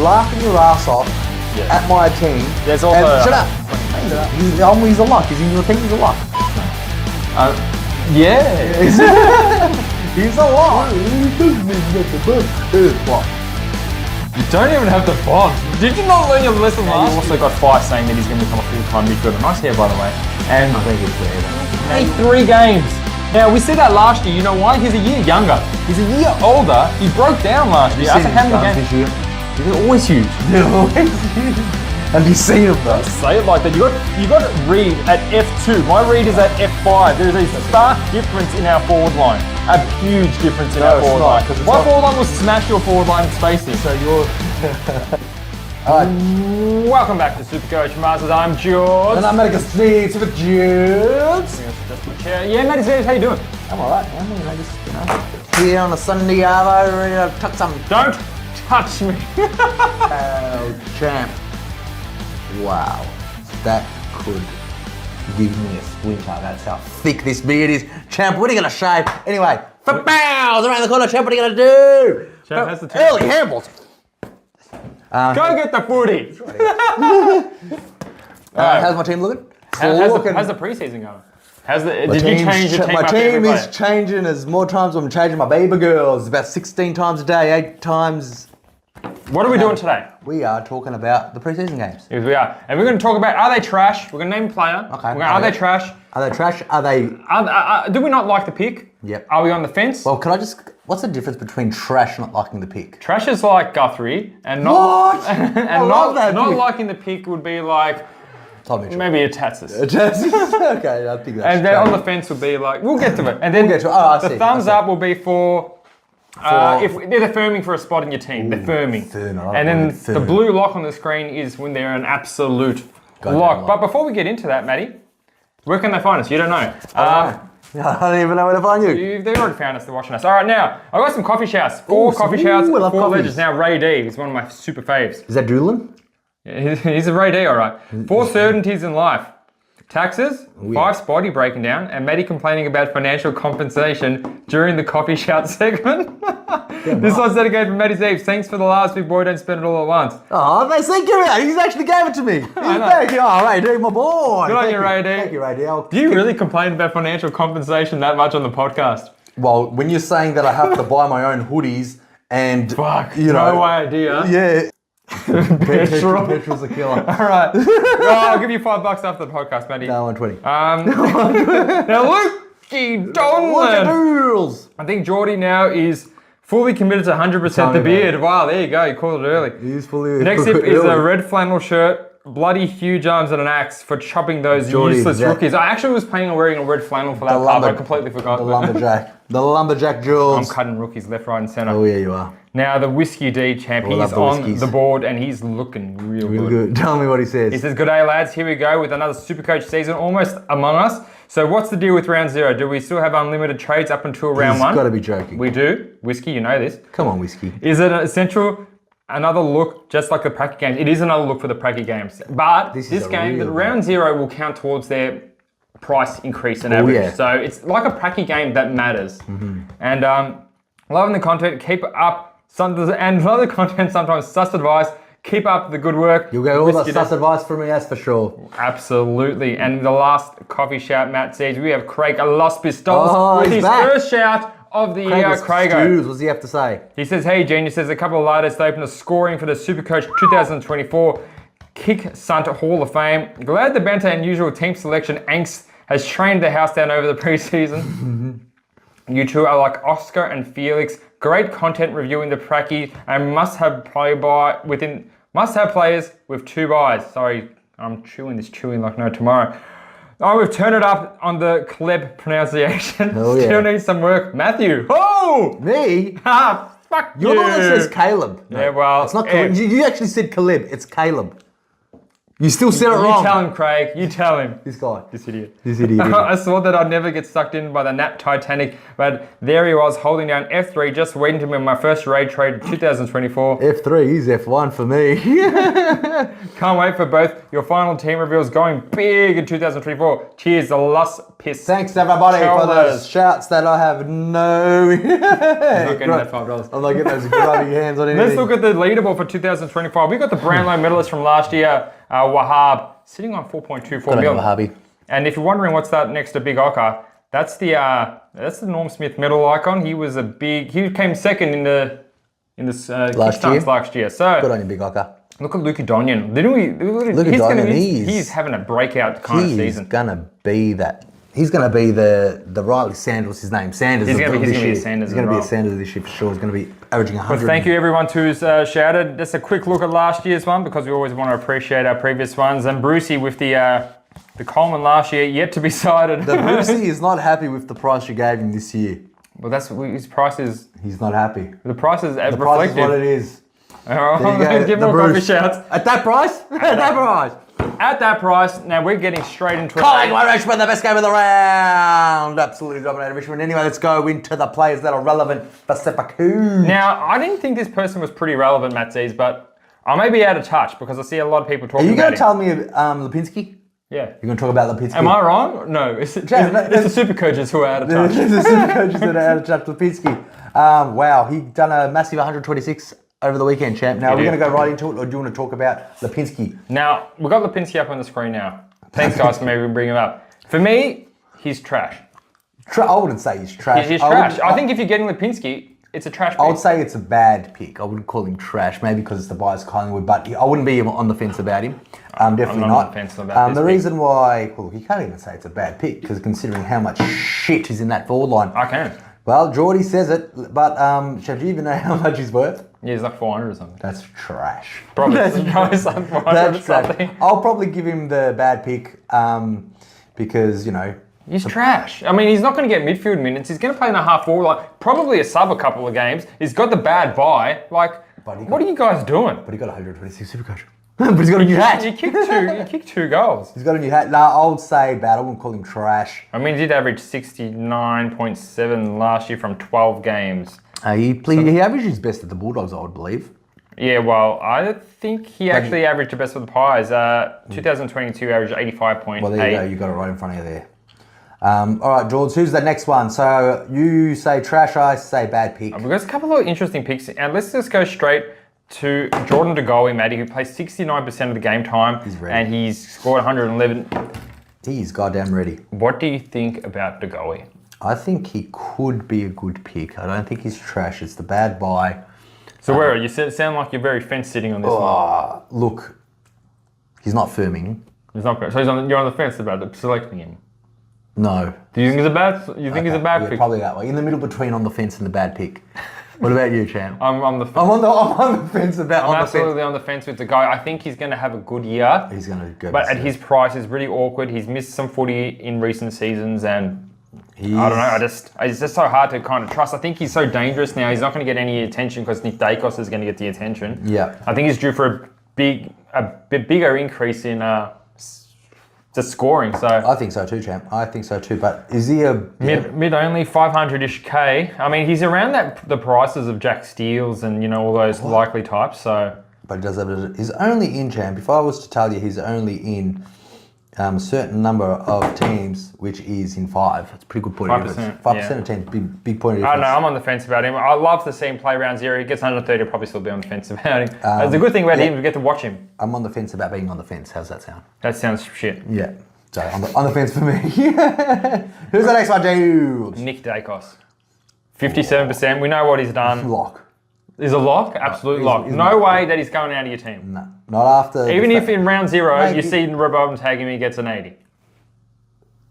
laughing your ass off at my team. There's also... Shut up. He's a lock. He's in your team. He's a lock. Yeah. He's a lock. What? You don't even have the box. Did you not learn your lesson last year? You also got Fire saying that he's going to become a full-time midfielder. Nice hair, by the way. And I think it's only weird. 3 games. Now, we said that last year. You know why? He's a year younger. He's a year older. He broke down last year. After how many games? This year? They're always huge. They're always huge. Have you seen him though? Say it like that. You got read at F2. My read is at F5. There's a stark difference in our forward line. A huge difference in our forward line. My forward line will smash your forward line spacing. So you're... Alright. Welcome back to SuperCoach Masters. I'm George. And I'm Matty Streets with Jude. Yeah, Matty, how you doing? I'm alright, man. I just, here on a Sunday arvo, ready to tuck some... Don't touch me. Oh, champ. Wow. That could give me a splinter. That's how thick this beard is. Champ, what are you going to shave? Anyway, for bows around the corner, champ, what are you going to do? Champ has the early handballs. Go get the footy. How's my team looking? How's the preseason going? Did you change your team? My team is changing as more times I'm changing my baby girls. About 16 times a day, 8 times. What are we doing today? We are talking about the preseason games. Yes, we are. And we're going to talk about, are they trash? We're going to name a player. Okay. Are they trash? Are they trash? Are they... Do we not like the pick? Yep. Are we on the fence? Well, what's the difference between trash and not liking the pick? Trash is like Guthrie, and not... What? and I love that not pick. liking the pick would be like... Maybe a Tatsis. Okay, I think that's and then on the fence would be like, we'll get to it. And then the thumbs up will be for if they're firming for a spot in your team. They're firming. And then the blue lock on the screen is when they're an absolute lock. But before we get into that, Matty, where can they find us? You don't know. I don't even know where to find you. They already found us. They're watching us. All right, now, I've got some coffee shouts. 4 coffee shouts, 4 legends. Now, Ray D is one of my super faves. Is that Doolin? He's a Ray D, all right. 4 certainties in life. Taxes, 5 spotty breaking down, and Matty complaining about financial compensation during the coffee shout segment. This one's dedicated for Matty's Eves. Thanks for the last big boy, don't spend it all at once. Oh, thank you. He's actually gave it to me. Thank you. Oh, Ray D, my boy. Good on you, Ray D. Thank you, Ray D. Do you really complain about financial compensation that much on the podcast? Well, when you're saying that I have to buy my own hoodies and... Fuck, no idea. Yeah. Petrol's a killer. All right. I'll give you $5 after the podcast, Matty. No, 120. Now, Lukey Donlan. I think Jordy now is fully committed to 100% the beard. Wow, there you go. You called it early. He is fully. Next tip is a red flannel shirt, bloody huge arms and an axe for chopping those useless rookies. I actually was planning on wearing a red flannel for that part, but I completely forgot. The lumberjack. The lumberjack jewels. I'm cutting rookies left, right, and centre. Oh, yeah, you are. Now, the Whiskey D champ, he's on the board and he's looking real good. Tell me what he says. He says, good day, lads. Here we go with another SuperCoach season almost among us. So what's the deal with round 0? Do we still have unlimited trades up until round 1? He's got to be joking. We do. Whiskey, you know this. Come on, Whiskey. Is it essential? Another look, just like the Pracky games. It is another look for the Pracky games. But this game, the round 0 will count towards their price increase in average. Yeah. So it's like a Pracky game that matters. And loving the content, keep up. And other content, sometimes sus advice. Keep up the good work. You'll get all the sus advice from me, that's for sure. Absolutely. And the last coffee shout, Matt says, we have Craig Los Pistols with his first shout of the year. Craigo. What does he have to say? He says, hey, Genius, there's a couple of latest openers scoring for the SuperCoach 2024 Kick Sunt Hall of Fame. Glad the banter and usual team selection angst has trained the house down over the preseason. You two are like Oscar and Felix. Great content reviewing the Pracky and must-have players with 2 buys. Sorry, I'm chewing like no tomorrow. Oh, we've turned it up on the Kleb pronunciation. Still need some work. Matthew. Oh! Me? Fuck you. You're the one that says Caleb. No, yeah, well. It's not Caleb. You actually said Caleb. It's Caleb. You still said it wrong. You tell him, Craig. You tell him. This guy. This idiot. This idiot. I swore that I'd never get sucked in by the Nat Titanic, but there he was holding down F3, just waiting to win my first raid trade 2024. F3 is F1 for me. Can't wait for both your final team reveals going big in 2024. Cheers, the Lus Piss. Thanks everybody for those shouts that I have no... You're not getting that $5. I'm not getting those grubby hands on anything. Let's look at the leaderboard for 2025. We got the Brownlow medalist from last year, Wahab, sitting on 4.24 million. Wahabi. And if you're wondering what's that next to Big Ocker, that's the Norm Smith medal icon. He came second in the Kickstarts last year. So good on you, Big Ocker. Look at Luka Donyan. He's having a breakout kind of season. He's gonna be that. He's going to be the Riley Sanders, what's his name? Sanders. He's going to be a Sanders. He's going to be a Sanders this year for sure. He's going to be averaging 100. Well, thank you everyone who's shouted. Just a quick look at last year's one because we always want to appreciate our previous ones. And Brucey with the Coleman last year yet to be cited. The Brucey is not happy with the price you gave him this year. Well, that's his price is. He's not happy. The price is reflective. The price is what it is. Give more coffee shouts. At that price? At that price. At that price, now we're getting straight into Collingwood Richmond, the best game of the round. Absolutely dominated Richmond. Anyway, let's go into the players that are relevant for SuperCoach. Now, I didn't think this person was pretty relevant, Matt Z's, but I may be out of touch because I see a lot of people talking about him. Are you going to tell me Lipinski? Yeah. You're going to talk about Lipinski? Am I wrong? No. It's the SuperCoaches who are out of touch. It's the SuperCoaches that are out of touch. Lipinski. Wow, he done a massive 126 over the weekend, champ. Now, we're going to go right into it, or do you want to talk about Lipinski? Now, we've got Lipinski up on the screen now. Thanks, guys, for maybe bringing him up. For me, he's trash. I wouldn't say he's trash. He's trash. I think if you're getting Lipinski, it's a trash pick. I would say it's a bad pick. I wouldn't call him trash, maybe because it's the bias Collingwood, but I wouldn't be on the fence about him. Definitely I'm not. on the fence about this the reason why, well, you can't even say it's a bad pick, because considering how much shit is in that forward line. I can. Well, Jordy says it, but do you even know how much he's worth? Yeah, he's like 400 or something. That's trash. Probably it's like 400 or something. I'll probably give him the bad pick because, you know... He's trash. I mean, he's not going to get midfield minutes. He's going to play in a half forward, like probably a sub a couple of games. He's got the bad buy. Like, what are you guys doing? But he got 126 SuperCoach. But he's got a new hat. He kicked two goals. He's got a new hat. No, I would say bad. I wouldn't call him trash. I mean, he did average 69.7 last year from 12 games. He averaged his best at the Bulldogs, I would believe. Yeah, well, I think he actually averaged the best with the Pies. 2022 averaged 85.8. Well, there you go. You got it right in front of you there. All right, George, who's the next one? So you say trash, I say bad pick. We've got a couple of interesting picks, and let's just go straight to Jordan De Goey, Matty, who plays 69% of the game time. He's ready. And he's scored 111. He's goddamn ready. What do you think about De Goey? I think he could be a good pick. I don't think he's trash. It's the bad buy. So where are you? Sound like you're very fence sitting on this one. Look, he's not firming. He's not. So you're on the fence about selecting him. No. Do you think he's a bad? You think he's a bad pick? Probably that way. In the middle between on the fence and the bad pick. What about you, Chan? I'm on the fence. I'm on the fence about. I'm absolutely on the fence with the guy. I think he's going to have a good year. He's going to go. But at his price, it's really awkward. He's missed some footy in recent seasons, and I don't know. It's just so hard to kind of trust. I think he's so dangerous now. He's not going to get any attention because Nick Daicos is going to get the attention. Yeah. I think he's due for a bigger increase in the scoring. So I think so too, champ. I think so too. But is he a mid only 500-ish K? I mean, he's around the prices of Jack Steels and all those likely types. So, but he does have. He's only in, champ. If I was to tell you, he's only in a certain number of teams, which is in 5. It's pretty good point of difference. 5% of teams, big point of difference. I don't know. I'm on the fence about him. I love to see him play round 0. He gets 130. I'll probably still be on the fence about him. The good thing about him is we get to watch him. I'm on the fence about being on the fence. How's that sound? That sounds shit. Yeah. So on the fence for me. Who's the next one, Jude? Nick Daicos. 57%. We know what he's done. Lock. Is a lock? Absolute lock. No way that he's going out of your team. No. Not after. Even if in round 0 you see Robbo tag him, he gets an 80.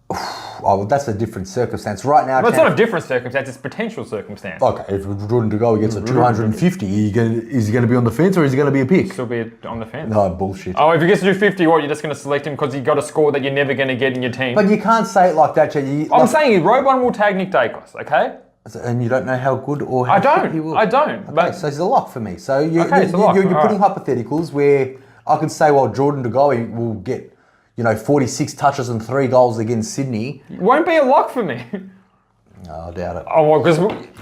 Oh, well, that's a different circumstance. Right now, well, it's not a different circumstance, it's potential circumstance. Okay, if Jordan De Goey gets a 250, is he going to be on the fence or is he going to be a pick? Still be on the fence. No, bullshit. Oh, if he gets to do 50, what, you're just going to select him because he got a score that you're never going to get in your team? But you can't say it like that, Chad. I'm saying Robon will tag Nick Daicos, okay? And you don't know how good or how good he will. I don't. Okay, but so it's a lock for me. So you're it's a lock. putting hypotheticals where I could say, well, Jordan De Goey will get, 46 touches and 3 goals against Sydney. It won't be a lock for me. No, I doubt it. Oh, well, because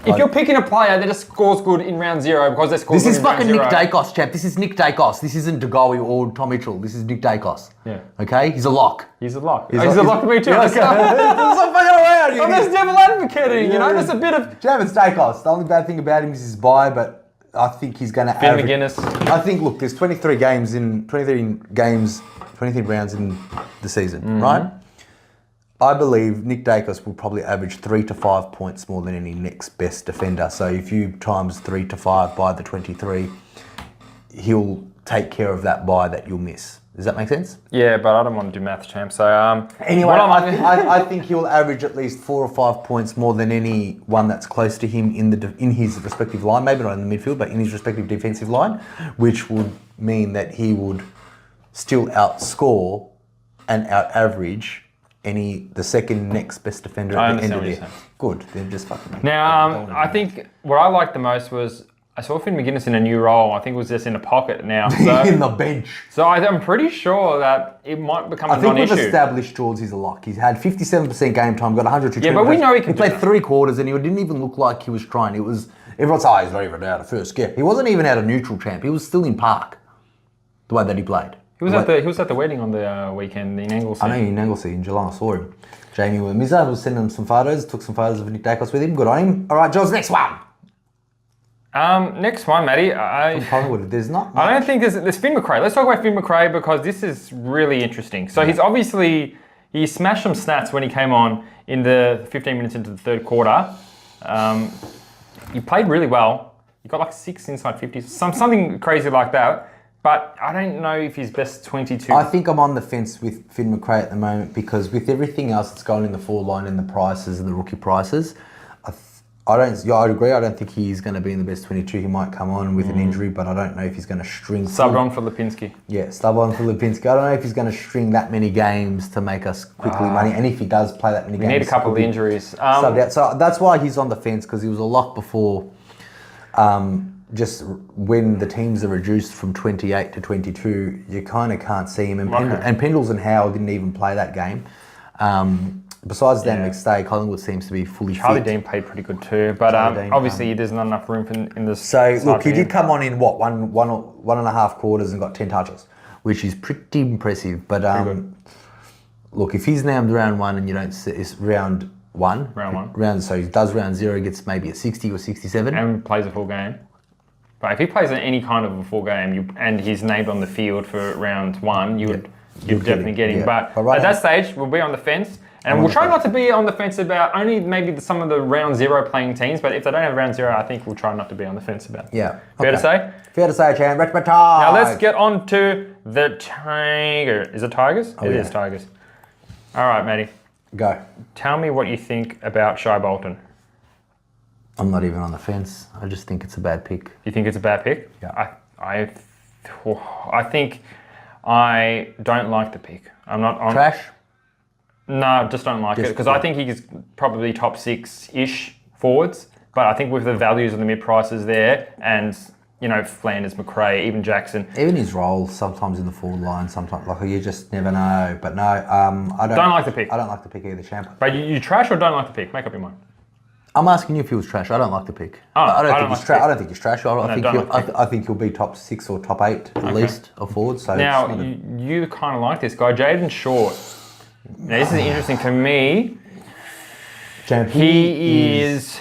if you're picking a player that just scores good in round 0 because they score good in round 0. This is fucking Nick Daicos, champ. This is Nick Daicos. This isn't De Goey or Tom Mitchell. This is Nick Daicos. Yeah. Okay? He's a lock. He's a lock. He's a lock to me too. Yeah, okay. Stop fucking around. I'm just devil advocating, there's a bit of... Champ, it's Daicos. The only bad thing about him is his buy, but I think he's going to average... McGuinness. I think, look, there's 23 rounds in the season, right? I believe Nick Daicos will probably average 3 to 5 points more than any next best defender. So if you times 3 to 5 by the 23, he'll take care of that buy that you'll miss. Does that make sense? Yeah, but I don't want to do maths, champ. So anyway, I think he'll average at least 4 or 5 points more than anyone that's close to him in his respective line. Maybe not in the midfield, but in his respective defensive line, which would mean that he would still outscore and out-average the second next best defender at the end of the year. Good, they're just fucking... Now, I think what I liked the most was I saw Finn McGuinness in a new role. I think it was just in a pocket now. So, in the bench. So I'm pretty sure that it might become a non-issue. I think we've established George is a lock. He's had 57% game time, got 102. Yeah, but we know he can. He played 3 quarters and he didn't even look like he was trying. It was everyone's he's not even out of first. Yeah, he wasn't even out of neutral, champ. He was still in park. The way that he played. He was at the wedding on the weekend in Anglesey. I know, in Anglesey, in Geelong. I saw him. Jamie Wimiza was sending him some photos. Took some photos of Nick Daicos with him. Good on him. All right, John's next one. Next one, Matty. Collingwood. There's not much. I don't think there's Finn McRae. Let's talk about Finn McRae because this is really interesting. So he's obviously he smashed some stats when he came on in the 15 minutes into the third quarter. He played really well. He got like 6 inside 50s, something crazy like that. But I don't know if he's best 22. I think I'm on the fence with Finn McRae at the moment because with everything else that's going in the forward line and the prices and the rookie prices, I'd agree. I don't think he's going to be in the best 22. He might come on with an injury, but I don't know if he's going to string... Sub on for Lipinski. Yeah, sub on for Lipinski. I don't know if he's going to string that many games to make us quickly money. And if he does play that many games... We need a couple of injuries. Subbed out. So that's why he's on the fence because he was a lock before... just when the teams are reduced from 28 to 22, you kind of can't see him. And Pendles and Howe didn't even play that game. Besides Dan McStay, Collingwood seems to be fully Charlie fit. Dean played pretty good too, but obviously there's not enough room in this. So look, he did come on in one and a half quarters and got 10 touches, which is pretty impressive. But look, if he's now round 1 and you don't see it's round 1, so he does round 0, gets maybe a 60 or 67, and plays a full game. But if he plays any kind of a full game and he's named on the field for round 1, you'd definitely get him. Yeah. But at that stage, we'll be on the fence. And we'll try not to be on the fence about only maybe some of the round 0 playing teams, but if they don't have round 0, I think we'll try not to be on the fence about. Yeah. Fair to say? Fair to say, champ. Now let's get on to the Tiger. Is it Tigers? It is Tigers. All right, Matty. Go. Tell me what you think about Shai Bolton. I'm not even on the fence. I just think it's a bad pick. You think it's a bad pick? Yeah. I think I don't like the pick. I'm not on... Trash? No, just don't like it because I think he's probably top 6-ish forwards. But I think with the values of the mid prices there, and Flanders, McRae, even Jackson, even his role sometimes in the forward line, sometimes you just never know. But no, I don't like the pick. I don't like the pick either, champ. But you trash or don't like the pick? Make up your mind. I'm asking you if he was trash. I don't like the pick. I don't think he's trash. I don't think he's trash. I think he'll be top 6 or top 8 at least of forwards. So now you kind of like this guy, Jaden Short. Now, this is interesting for me. Champ, he's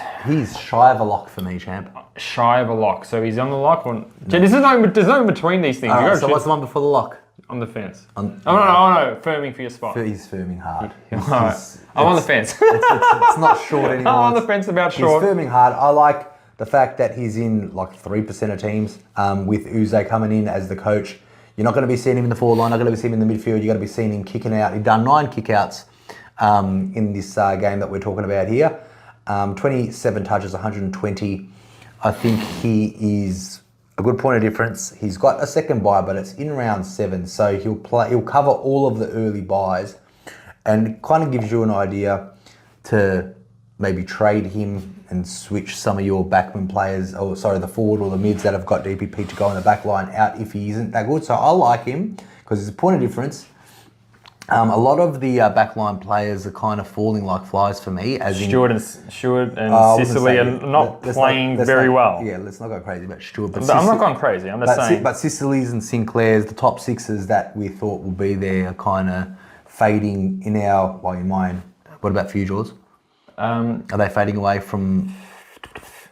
shy of a lock for me, champ. Shy of a lock. So he's on the lock or... No. There's no in between these things. Right, so what's the one before the lock? On the fence. No. Firming for your spot. He's firming hard. I'm on the fence. It's not short anymore. I'm on the fence about Short. He's firming hard. I like the fact that he's in like 3% of teams with Uze coming in as the coach. You're not going to be seeing him in the forward line, not going to be seeing him in the midfield. You're going to be seeing him kicking out. He's done 9 kickouts in this game that we're talking about here. 27 touches, 120. I think he is a good point of difference. He's got a second bye, but it's in round 7, so he'll cover all of the early buys, and kind of gives you an idea to maybe trade him and switch some of your backman players, or sorry, the forward or the mids that have got DPP to go in the back line out if he isn't that good. So I like him because there's a point of difference. A lot of the backline players are kind of falling like flies for me. As Stewart and Sicily are not playing very well. Yeah, let's not go crazy about Stewart. But I'm not going crazy. I'm just saying. But Sicily's and Sinclair's, the top sixes that we thought would be there, are kind of fading in in mine. What about for you, George? Are they fading away from?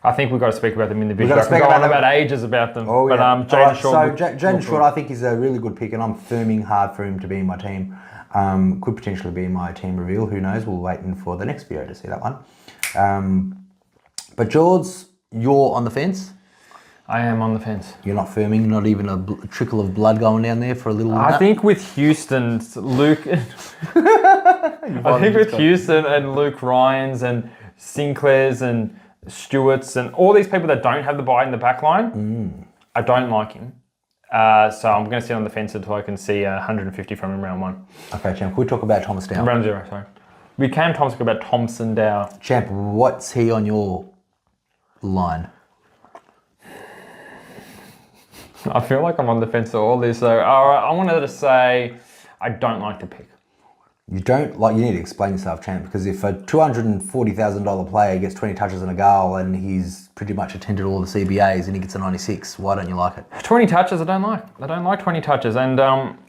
I think we've got to speak about them individually. I can go on about ages about them. Oh, but yeah. Jaden Short. So Jaden Short, I think, is a really good pick, and I'm firming hard for him to be in my team. Could potentially be my team reveal. Who knows? We'll wait for the next video to see that one. But George, you're on the fence. I am on the fence. You're not firming. Not even a trickle of blood going down there for a little. I think with Houston, Luke. I think with Houston and Luke Ryans and Sinclairs and Stewarts and all these people that don't have the buy in the back line, I don't like him. So I'm going to sit on the fence until I can see 150 from him round 1. Okay, Champ. Can we talk about Thomas Dow? Round 0, sorry. We can talk about Thompson Dow. Champ, what's he on your line? I feel like I'm on the fence to all this. So I wanted to say I don't like the pick. You don't like. You need to explain yourself, Champ, because if a $240,000 player gets 20 touches and a goal and he's pretty much attended all the CBAs and he gets a 96, why don't you like it? 20 touches, I don't like. I don't like 20 touches, and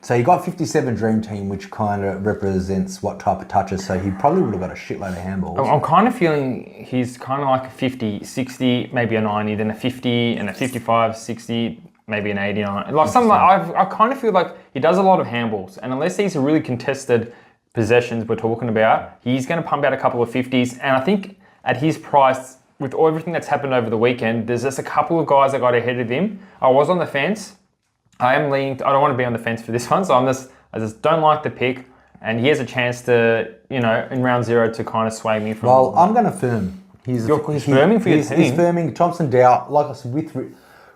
so you got 57 Dream Team, which kind of represents what type of touches. So he probably would have got a shitload of handballs. I'm kind of feeling he's kind of like a 50, 60, maybe a 90, then a 50 and a 55, 60. Maybe an 89. Like something like, I kind of feel like he does a lot of handballs, and unless these are really contested possessions we're talking about, he's going to pump out a couple of 50s. And I think at his price, with everything that's happened over the weekend, there's just a couple of guys that got ahead of him. I was on the fence. I am leaning. I don't want to be on the fence for this one, so I just don't like the pick. And he has a chance to, in round 0 to kind of sway me from. Well, I'm going to firm. He's firming for your team. He's firming. Thompson Dow, like I said,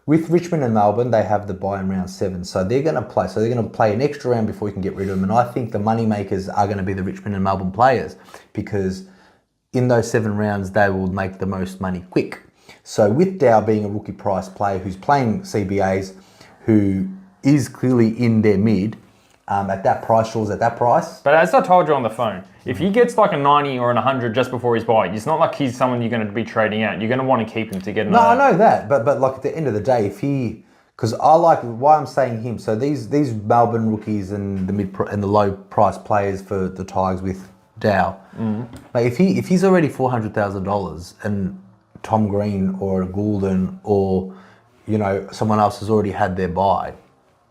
with Richmond and Melbourne, they have the bye in round 7. So they're going to play. So they're going to play an extra round before you can get rid of them. And I think the money makers are going to be the Richmond and Melbourne players, because in those 7 rounds, they will make the most money quick. So with Dow being a rookie price player who's playing CBAs, who is clearly in their mid, at that price, Shaw's at that price. But as I told you on the phone, if he gets like a 90 or an 100 just before his buy, it's not like he's someone you're going to be trading out. You're going to want to keep him to get another. No, I know that, but like at the end of the day, if he, because I like why I'm saying him. So these Melbourne rookies and the the low price players for the Tigers with Dow, like if he's already $400,000 and Tom Green or a Goulden or someone else has already had their buy,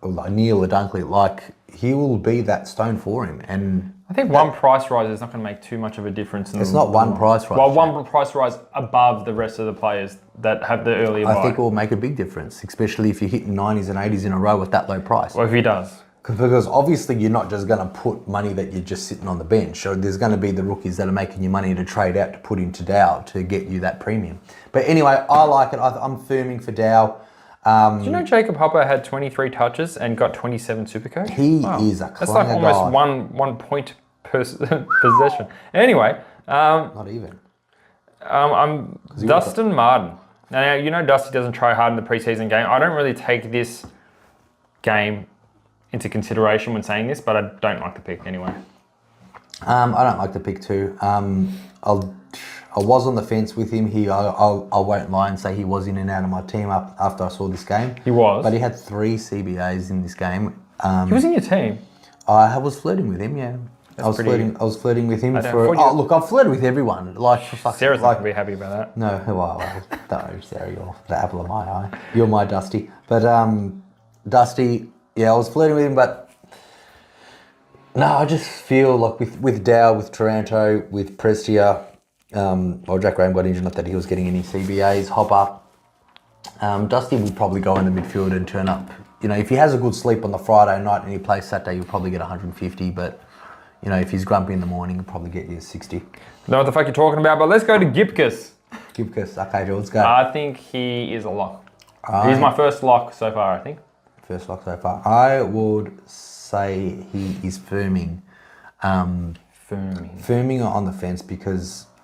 or like Neil or Dunkley, like he will be that stone for him. And I think one price rise is not going to make too much of a difference. It's not one price rise. Well, one price rise above the rest of the players that have the earlier buy. I think it will make a big difference, especially if you're hitting 90s and 80s in a row with that low price. Well, if he does. Because obviously you're not just going to put money that you're just sitting on the bench. So there's going to be the rookies that are making you money to trade out to put into Dow to get you that premium. But anyway, I like it. I'm firming for Dow. Do you know Jacob Hopper had 23 touches and got 27 Supercoach? He is a clanger. That's like almost one point per possession. Anyway. Not even. I'm Dustin Martin. Now, Dusty doesn't try hard in the preseason game. I don't really take this game into consideration when saying this, but I don't like the pick anyway. I don't like the pick too. I was on the fence with him. I won't lie and say he was in and out of my team after I saw this game. He was. But he had 3 CBAs in this game. He was in your team? I was flirting with him, yeah. I was flirting with him look, I've flirted with everyone. Sarah's not going to be happy about that. No, well, don't worry, Sarah, you're the apple of my eye. You're my Dusty. But Dusty, yeah, I was flirting with him, but no, I just feel like with Dow, with Taranto, with Prestia, Jack Graham got injured, not that he was getting any CBAs, Hopper. Dusty will probably go in the midfield and turn up. If he has a good sleep on the Friday night and he plays Saturday, he'll probably get 150, but if he's grumpy in the morning, he'll probably get you 60. Know what the fuck you're talking about, but let's go to Gipkus. Gipkus, okay, George, go. I think he is a lock. He's my first lock so far, I think. First lock so far. I would say he is firming. Firming on the fence because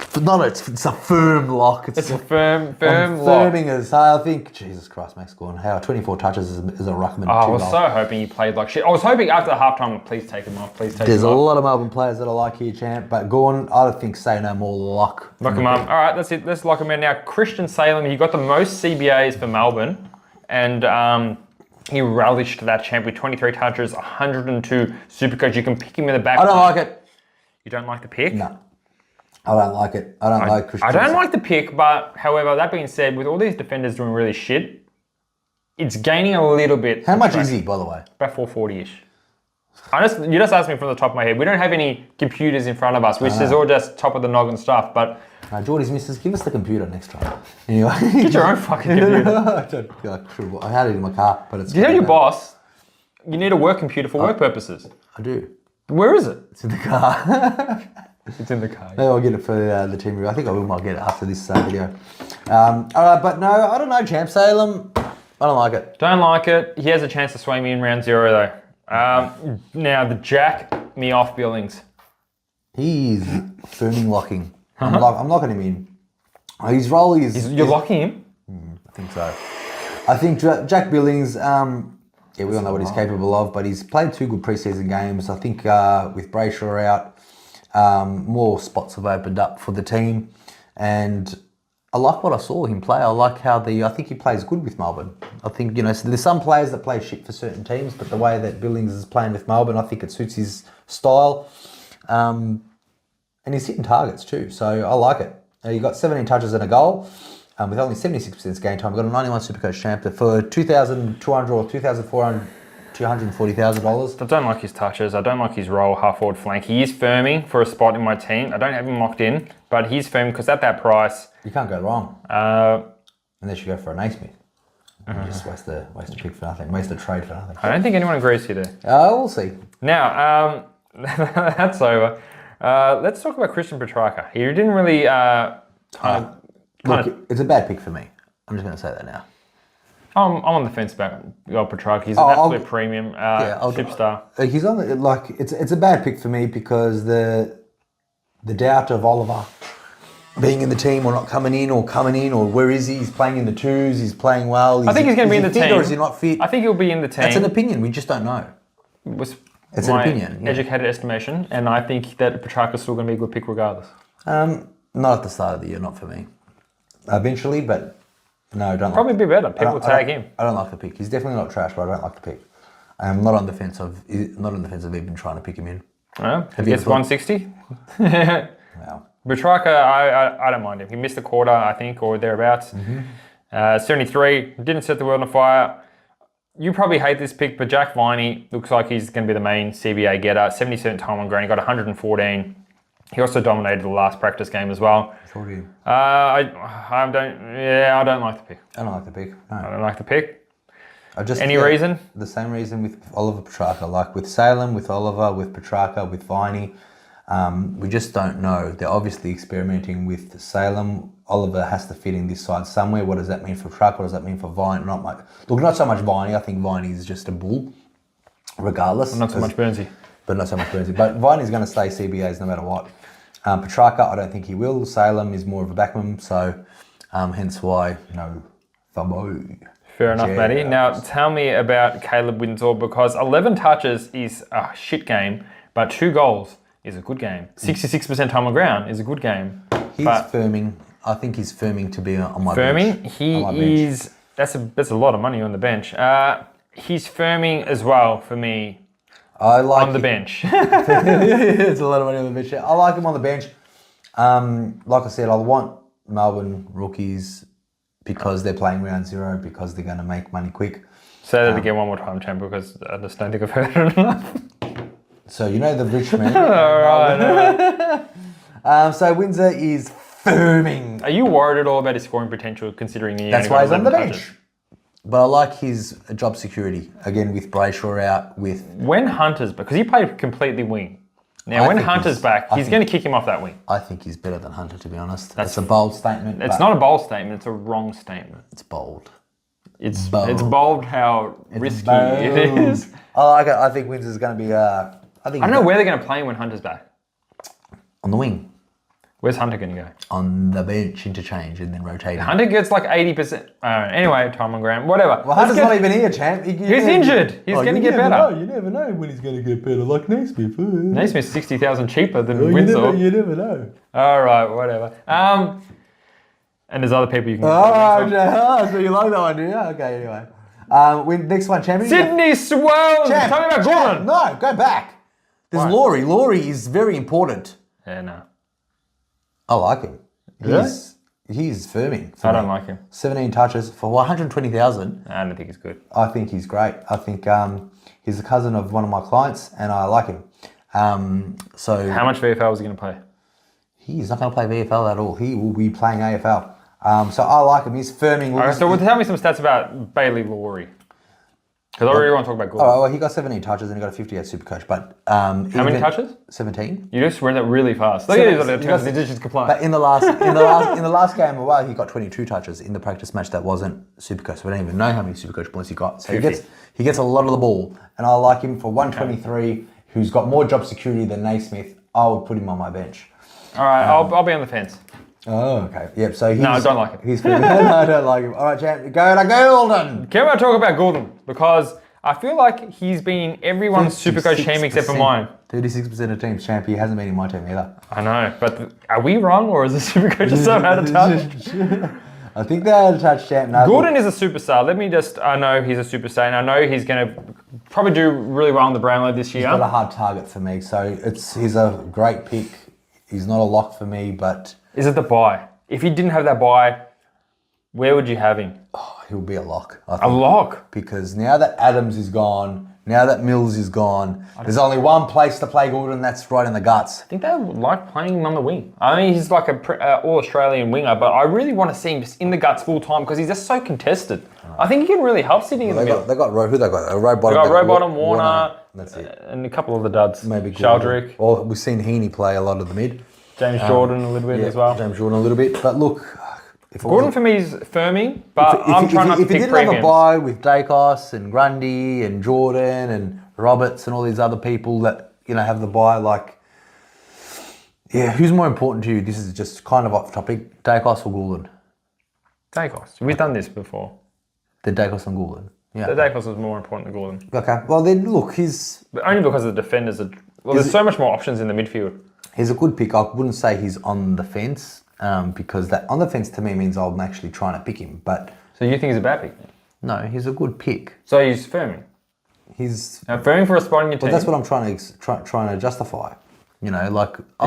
It's a firm lock. It's a firm lock. Firming as I think. Jesus Christ, Max Gorn. How 24 touches is a Ruckman. I was so hoping he played like shit. I was hoping after the halftime, please take him off. There's a lot of Melbourne players that I like here, champ. But Gorn, I don't think say no more lock. Lock him up. All right, that's it. Let's lock him in now. Christian Salem, he got the most CBAs for Melbourne, and he relished that champ with 23 touches, 102 Supercoach. You can pick him in the back. I don't like it. You don't like the pick? No. I don't like it. I don't like Christian. I don't like the pick, but however, that being said, with all these defenders doing really shit, it's gaining a little bit. How much is he, by the way? About 440-ish. You just asked me from the top of my head. We don't have any computers in front of us, which is all just top of the noggin stuff, but... Jordy's missus, give us the computer next time. Anyway. Get your own fucking computer. I had it in my car, but it's... You know your boss, you need a work computer for work purposes. I do. Where is it? It's in the car. It's in the car. Maybe I'll get it for the team review. I think I might get it after this video. All right, but no, I don't know, champ. Salem, I don't like it. Don't like it. He has a chance to sway me in round 0 though. Now the Jack me off Billings. He's firming locking. I'm locking him in. His role is... You're locking him? I think so. I think Jack Billings, we all know what he's capable of, but he's played 2 good preseason games. I think with Brayshaw out, more spots have opened up for the team. And I like what I saw him play. I like how I think he plays good with Melbourne. I think, so there's some players that play shit for certain teams, but the way that Billings is playing with Melbourne, I think it suits his style. And he's hitting targets too, so I like it. He got 17 touches and a goal with only 76% game time. Got a 91 Supercoach champ for $2,200 or $2,400, $240,000. I don't like his touches. I don't like his role, half forward flank. He is firming for a spot in my team. I don't have him locked in, but he's firming because at that price... You can't go wrong. Unless you go for a Naismith. Just waste a pick for nothing. Waste a trade for nothing. I don't think anyone agrees with you there. We'll see. Now, that's over. Let's talk about Christian Petrarca. He didn't really Look, it's a bad pick for me. I'm just going to say that now. I'm on the fence about Petrarca. He's an absolute premium superstar. He's on the, it's a bad pick for me because the doubt of Oliver being in the team or not coming in or where is he? He's playing in the twos. He's playing well. I think he's going to be in the team. Or is he not fit? I think he'll be in the team. That's an opinion. We just don't know. It's an opinion. Educated estimation, and I think that Petrarca's still going to be a good pick regardless. Not at the start of the year, not for me. Eventually, but no, don't. Probably be better. People tag him. I don't like the pick. He's definitely not trash, but I don't like the pick. I'm not on the fence of even trying to pick him in. Well, he gets 160. Wow. Petrarca, I don't mind him. He missed a quarter, I think, or thereabouts. 73, didn't set the world on fire. You probably hate this pick, but Jack Viney looks like he's going to be the main CBA getter. 77 time on ground, he got 114. He also dominated the last practice game as well. Sure did. I don't like the pick. I don't like the pick. No. I don't like the pick. Any reason? The same reason with Oliver Petrarca, like with Salem, with Oliver, with Petrarca, with Viney. We just don't know. They're obviously experimenting with Salem. Oliver has to fit in this side somewhere. What does that mean for Truck? What does that mean for Vine? Not so much Viney. I think Viney is just a bull, regardless. Not so much Burnsy. But Viney's going to stay CBAs no matter what. Petrarca, I don't think he will. Salem is more of a backman, so hence why, Fabo. Fair enough, Matty. Now, tell me about Caleb Windsor, because 11 touches is a shit game, but 2 goals is a good game. 66% time on ground is a good game. He's firming. I think he's firming to be on my bench. He is. That's a lot of money on the bench. He's firming as well for me. I like on the bench. It's a lot of money on the bench. I like him on the bench. Like I said, I want Melbourne rookies because they're playing round 0, because they're going to make money quick. Say that again one more time, champ, because I just don't think I've heard it enough. So you know the rich man. All right. So Windsor is firming. Are you worried at all about his scoring potential, considering that's why he's on the bench? But I like his job security. Again, with Brayshaw out, with... When Hunter's back, because he played completely wing. Now, when Hunter's back, he's going to kick him off that wing. I think he's better than Hunter, to be honest. That's a bold statement. It's not a bold statement. It's a wrong statement. It's bold. It's bold how risky it is. I like it. I think Windsor's going to be... I don't know where they're going to play him when Hunter's back. On the wing. Where's Hunter going to go? On the bench, interchange, and then rotating. Hunter gets like 80%. Anyway, time on ground. Whatever. Well, Hunter's not even here, champ. He's injured. He's going to get better. You never know when he's going to get better. Like Naismith. Naismith's 60,000 cheaper than Windsor. You never know. All right, whatever. And there's other people you can. So you like that one, do you? Okay, anyway. Next one, champion. Sydney Swans. Tell me about Gordon. No, go back. There's Laurie. Laurie is very important. Yeah, no. I like him. Really? He's firming. I don't like him. 17 touches for 120,000. I don't think he's good. I think he's great. I think he's a cousin of one of my clients, and I like him. So how much VFL is he going to play? He's not going to play VFL at all. He will be playing AFL. So I like him. He's firming. All right, so tell me some stats about Bailey Laurie. Because I really want to talk about Gordon. Oh, well, he got 17 touches and he got a 58 SuperCoach. But how many touches? 17. You just read that really fast. Look at these terms and conditions compliant. But in the last game, well, he got 22 touches in the practice match that wasn't SuperCoach. So we don't even know how many SuperCoach points he got. So he gets a lot of the ball, and I like him for 123. Who's got more job security than Naismith? I would put him on my bench. All right, I'll be on the fence. Oh, okay. Yep. So no, I don't like him. No, I don't like him. All right, champ, go to Golden. Can I talk about Gordon? Because I feel like he's been everyone's SuperCoach team except for mine. 36% of teams, champ. He hasn't been in my team either. I know, but are we wrong, or is the SuperCoach just so out of touch? I think they're out of touch, champ. No, Gordon is a superstar. I know he's a superstar, and I know he's going to probably do really well in the Brownlow this year. He's got a hard target for me, so he's a great pick. He's not a lock for me, but... Is it the buy? If he didn't have that buy, where would you have him? Oh, he'll be a lock, I think. A lock? Because now that Adams is gone, now that Mills is gone, there's only one place to play Gordon, that's right in the guts. I think they like playing him on the wing. I mean, he's like an all-Australian winger, but I really want to see him just in the guts full time because he's just so contested. Right. I think he can really help sitting in the middle. They got who they got? Rowbottom. They got Rowbottom, Warner, that's it. And a couple of the duds. Maybe Sheldrick. Well, we've seen Heaney play a lot of the mid. James Jordan a little bit as well. James Jordan a little bit, but look... Gordon for me is firming, but I'm trying not to pick premiums. If he didn't have a buy with Naicos and Grundy and Jordan and Roberts and all these other people that, have the buy, who's more important to you? This is just kind of off topic. Naicos or Gordon? Naicos. We've done this before. The Naicos and Gordon. Yeah. The Naicos was more important than Gordon. Okay. Well, then look, But only because the defenders are... Well, there's so much more options in the midfield. He's a good pick. I wouldn't say he's on the fence. Because that on the fence to me means I'm actually trying to pick him. But so you think he's a bad pick? No, he's a good pick. So he's firming. He's firming for a spot in your team. Well, that's what I'm trying to justify. Is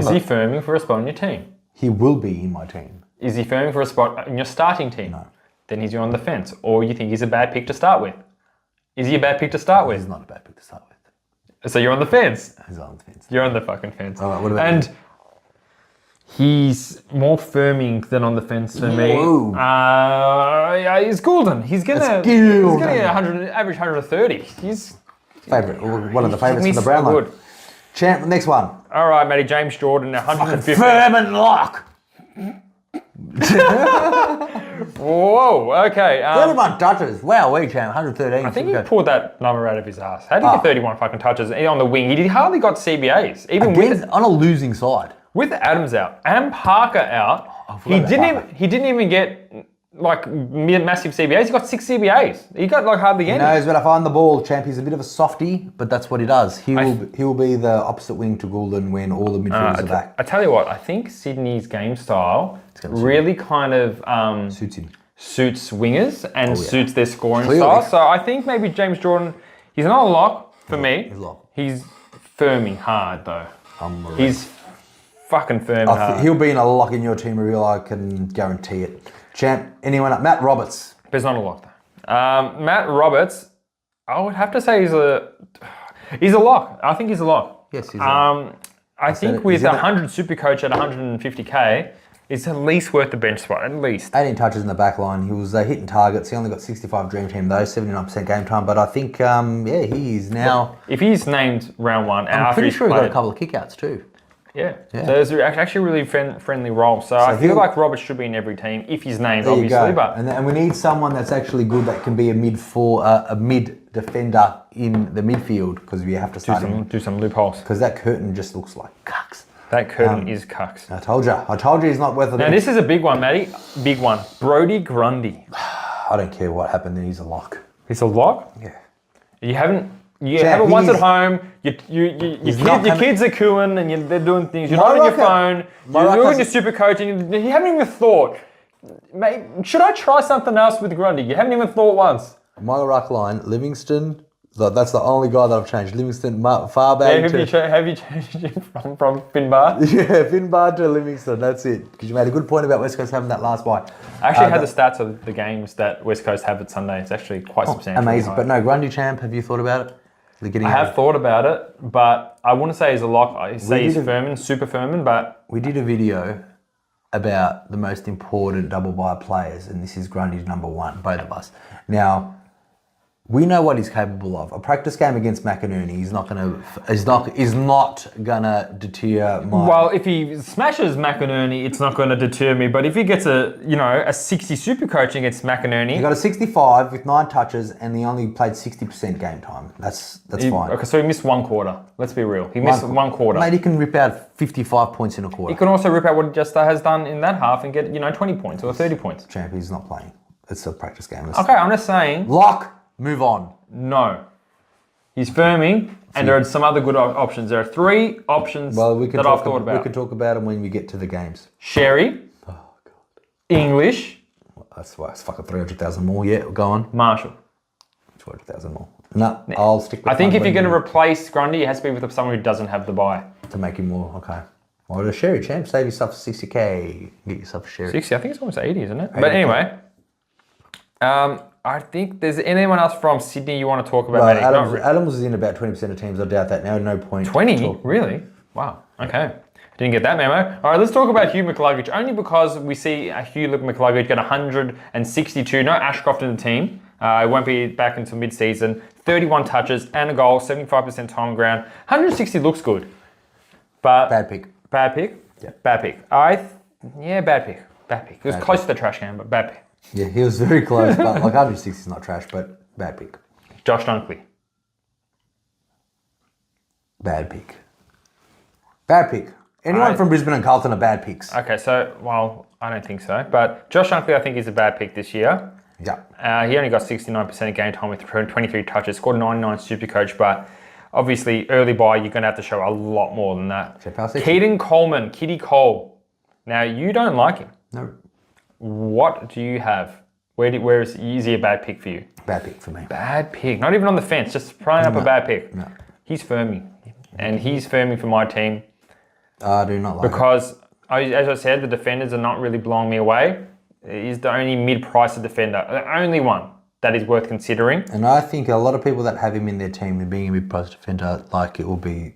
he firming for a spot in your team? He will be in my team. Is he firming for a spot in your starting team? No. Then he's on the fence, or you think he's a bad pick to start with? Is he a bad pick to start with? He's not a bad pick to start with. So you're on the fence. He's on the fence. You're on the fucking fence. All right. What about you? He's more firming than on the fence for me. He's Gordon. He's gonna get average 130. He's one of the favourites for the Brownlow. Good. Champ, next one. All right, Matty. James Jordan, 150. Firm and lock. Whoa. Okay. 31 touches. Wow, champ. 113. I think he pulled that number out of his ass. How did he get 31 fucking touches on the wing? He hardly got CBAs, on a losing side. With Adams out and Parker out, he didn't even get massive CBAs. He got 6 CBAs. He got hardly any. He knows when I find the ball, champ. He's a bit of a softie, but that's what he does. He will be the opposite wing to Goulden when all the midfielders are back. I tell you what, I think Sydney's game style really kind of suits him. Suits wingers and suits their scoring style. So I think maybe James Jordan, he's not a lock for me. He's firming hard though. He's fucking firm hard. He'll be in a lock in your team, I can guarantee it. Champ, anyone up? Matt Roberts. But he's not a lock though. Matt Roberts, I would have to say he's a lock. I think he's a lock. Yes, he's a lock. I think with 100 SuperCoach at 150k, it's at least worth the bench spot, at least. 18 touches in the back line. He was hitting targets. He only got 65 Dream Team though, 79% game time. But I think, he's now... If he's named round one... I'm pretty sure he got a couple of kickouts too. Yeah. So there's actually a really friendly role. So I feel like Roberts should be in every team if he's named, obviously. But and we need someone that's actually good that can be a mid defender in the midfield because we have to start do some loopholes. Because that curtain just looks like cucks. That curtain is cucks. I told you he's not worth it. Now, this is a big one, Matty. Big one. Brodie Grundy. I don't care what happened there. He's a lock. He's a lock? Yeah. You have it once at home. Your kids are cooing and they're doing things. You're not on your phone. You're doing your SuperCoach and you haven't even thought, mate, should I try something else with Grundy? You haven't even thought once. My ruck line, Livingston. That's the only guy that I've changed. Livingston, Farbag. Yeah, have you changed him from Finbar? Yeah, Finbar to Livingston. That's it. Because you made a good point about West Coast having that last bye. I actually had the stats of the games that West Coast have at Sunday. It's actually quite substantial. Amazing. But no, Grundy champ, have you thought about it? I have thought about it, but I wouldn't say he's a lock. I say he's Furman, super Furman, but... We did a video about the most important double bye players, and this is Grundy's number one, both of us. Now... We know what he's capable of. A practice game against McInerney is not gonna deter my. Well, if he smashes McInerney, it's not going to deter me. But if he gets a 60 SuperCoach against McInerney, he got a 65 with 9 touches, and he only played 60% game time. That's fine. Okay, so he missed one quarter. Let's be real. He missed one quarter. Mate, he can rip out 55 points in a quarter. He can also rip out what Jester has done in that half and get 20 points or 30 points. Champ, he's not playing. It's a practice game. Okay, I'm just saying. Lock. Move on. No. He's firming, and there are some other good options. There are 3 options that I've thought about. We can talk about them when we get to the games. Sherry. Oh, God. English. Well, that's why it's fucking 300,000 more. Yeah, go on. Marshall. 200,000 more. No, I'll stick with I think if you're going to replace Grundy, it has to be with someone who doesn't have the buy. To make him more, okay. Well, the Sherry champ, save yourself 60k. Get yourself a Sherry. 60, I think it's almost 80, isn't it? 80. But anyway. I think there's anyone else from Sydney you want to talk about? Well, Adams was in about 20% of teams. I doubt that now. No point. 20? Really? Wow. Okay. Didn't get that memo. All right, let's talk about Hugh McCluggage. Only because we see Hugh McCluggage get 162. No Ashcroft in the team. It won't be back until mid-season. 31 touches and a goal. 75% time on ground. 160 looks good. But bad pick. Bad pick? Yeah. Bad pick. Bad pick. Bad pick. It was close to the trash can, but bad pick. Yeah, he was very close, but 160 is not trash, but bad pick. Josh Dunkley. Bad pick. Bad pick. Anyone from Brisbane and Carlton are bad picks. Okay, so, well, I don't think so. But Josh Dunkley, I think, is a bad pick this year. Yeah. He only got 69% of game time with 23 touches, scored 99 SuperCoach, but obviously early buy, you're going to have to show a lot more than that. Keaton Coleman, Kitty Cole. Now, you don't like him. No. What do you have? Where is he a bad pick for you? Bad pick for me. Bad pick. Not even on the fence, just throwing up a bad pick. No. He's firming. And he's firming for my team. I do not like because, as I said, the defenders are not really blowing me away. He's the only mid-priced defender. The only one that is worth considering. And I think a lot of people that have him in their team and being a mid-priced defender, like it will be...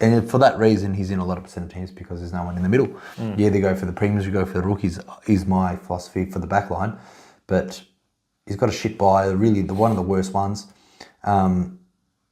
And for that reason, he's in a lot of percent of teams because there's no one in the middle. You either go for the premiums, you go for the rookies, is my philosophy for the back line. But he's got a shit buy, really one of the worst ones. And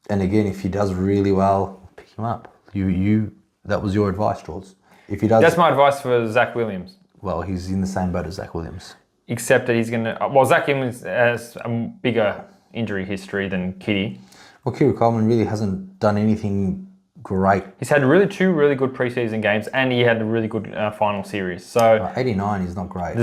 again, if he does really well, pick him up. That was your advice, George. If he does, that's my advice for Zach Williams. Well, he's in the same boat as Zach Williams. Except that he's going to... Well, Zach Williams has a bigger injury history than Kitty. Well, Kieran Coleman really hasn't done anything great. He's had two really good preseason games, and he had a really good final series. So 89 is not great.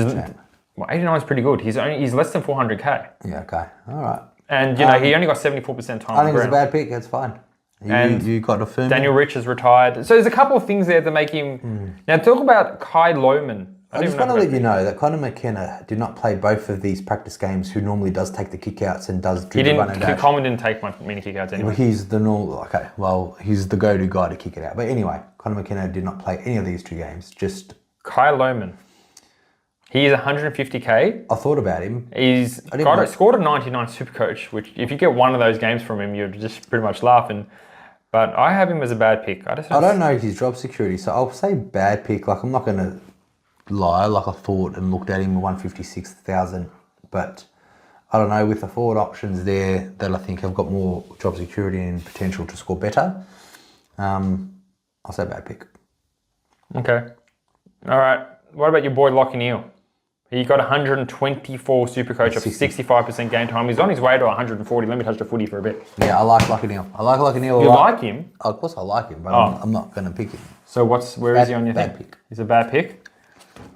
Well, 89 is pretty good. He's less than 400k. Yeah. Okay. All right. And he only got 74% time. I think it's a bad pick. That's fine. You got a firm. Daniel Rich has retired. So there's a couple of things there that make him. Now talk about Kai Lohman. I just want to let you know that Connor McKenna did not play both of these practice games, who normally does take the kickouts and does dribble run and dash. Coleman didn't take many kickouts anyway. He's the normal. Okay, well, he's the go-to guy to kick it out. But anyway, Connor McKenna did not play any of these 2 games. Just Kai Lohman. He is 150k. I thought about him. He's scored a 99 SuperCoach, which if you get one of those games from him, you're just pretty much laughing. But I have him as a bad pick. I don't know his job security, so I'll say bad pick. Like I'm not going to lie, like I thought and looked at him at 156,000, but I don't know, with the forward options there that I think have got more job security and potential to score better, I'll say bad pick. Okay. All right. What about your boy Lockie Neal? He got 124 SuperCoach of 65% game time. He's on his way to 140. Let me touch the footy for a bit. Yeah, I like Lucky Neal. I like Lucky Neal. You like him? Oh, of course I like him, but I'm not going to pick him. So where is he on your thing? Bad pick. He's a bad pick?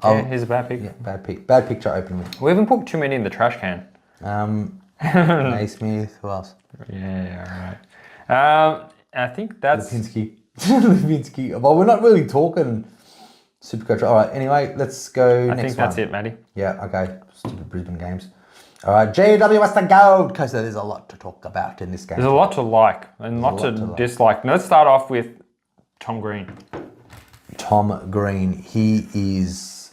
Yeah, he's a bad pick. Yeah, bad pick. Bad pick to open with. We haven't put too many in the trash can. Naismith, who else? Yeah, all right. I think that's... Lipinski. Well, we're not really talking SuperCoach. All right, anyway, let's go next one. I think that's it, Matty. Yeah, okay. Stupid Brisbane games. All right, GW Western Gold Coast. There's a lot to talk about in this game. There's a lot to like and a lot to dislike. Now, let's start off with Tom Green. Tom Green, he is...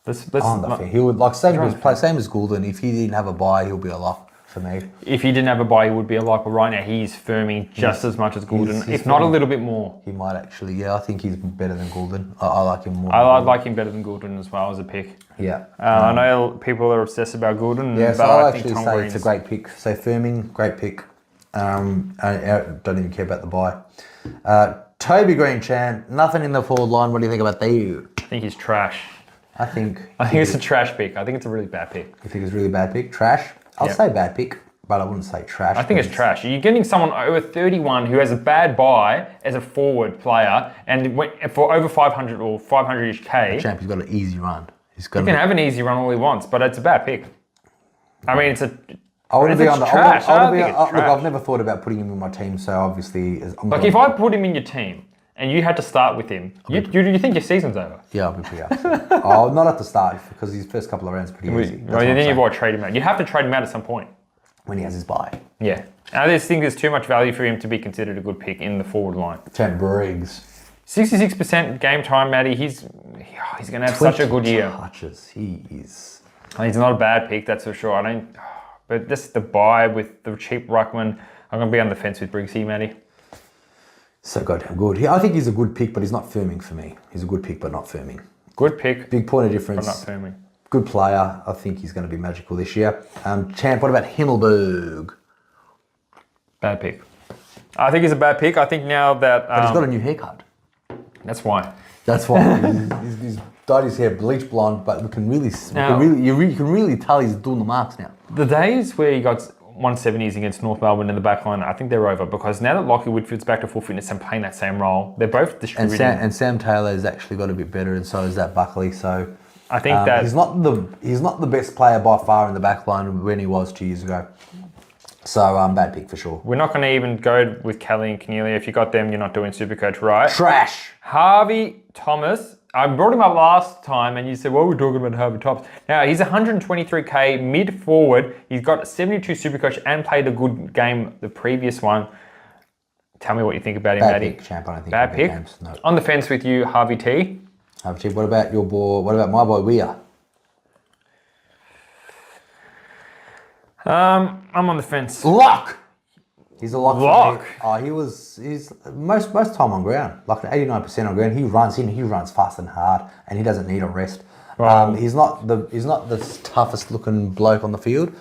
He would, like, same as Goulden. If he didn't have a bye, he'll be a lock for me. If he didn't have a bye, he would be a lock. But right now, he's firming just as much as Goulden, if not a little bit more. He might actually, yeah. I think he's better than Goulden. I like him more. I like him better than Goulden as well as a pick. Yeah. I know people are obsessed about Goulden. Yeah, but so I'll I actually think say it's a great pick. So firming, great pick. I don't even care about the bye. Toby Green, Chan, nothing in the forward line. What do you think about you? I think he's trash. I think it's a trash pick. I think it's a really bad pick. You think it's a really bad pick? Trash? I'll say bad pick, but I wouldn't say trash. I think it's trash. You're getting someone over 31 who has a bad buy as a forward player and for over 500 or 500-ish K. Champ, he's got an easy run. He can have an easy run all he wants, but it's a bad pick. I mean, it's a... I wouldn't be on the trash. Look, I've never thought about putting him in my team, so obviously... if I put him in your team and you had to start with him, you think your season's over? Yeah, I'll be pretty upset. Oh, not at the start, because his first couple of rounds are pretty easy. Then you've got to trade him out. You have to trade him out at some point. When he has his bye. Yeah. I just think there's too much value for him to be considered a good pick in the forward line. Champ Briggs. 66% game time, Matty. He's going to have such a good year. Touches. He is... He's not a bad pick, that's for sure. But this the buy with the cheap Ruckman. I'm going to be on the fence with Briggsy, Matty. So goddamn good. I think he's a good pick, but he's not firming for me. He's a good pick, but not firming. Good pick. Big point of difference. But not firming. Good player. I think he's going to be magical this year. Champ, what about Himmelberg? Bad pick. I think he's a bad pick. I think now that... But he's got a new haircut. That's why. That's why. he's dyed his hair bleach blonde, but you can really tell he's doing the marks now. The days where he got 170s against North Melbourne in the back line, I think they're over, because now that Lockie Whitfield's back to full fitness and playing that same role, they're both distributing. And Sam Taylor's actually got a bit better, and so is that Buckley. So I think that he's not the best player by far in the back line when he was 2 years ago. So bad pick for sure. We're not going to even go with Kelly and Cornelia. If you got them, you're not doing SuperCoach right. Trash. Harvey Thomas. I brought him up last time and you said, what are we talking about Harvey Thomas? Now, he's 123k mid-forward. He's got 72 SuperCoach and played a good game the previous one. Tell me what you think about him, Matty. Bad pick, champ. I don't think bad pick. No. On the fence with you, Harvey T. Harvey T. What about your boy? What about my boy, Weir? I'm on the fence. Luck! He's a lock. Lock. Oh, he's most time on ground, like 89% on ground. He runs fast and hard, and he doesn't need a rest. He's not the toughest looking bloke on the field,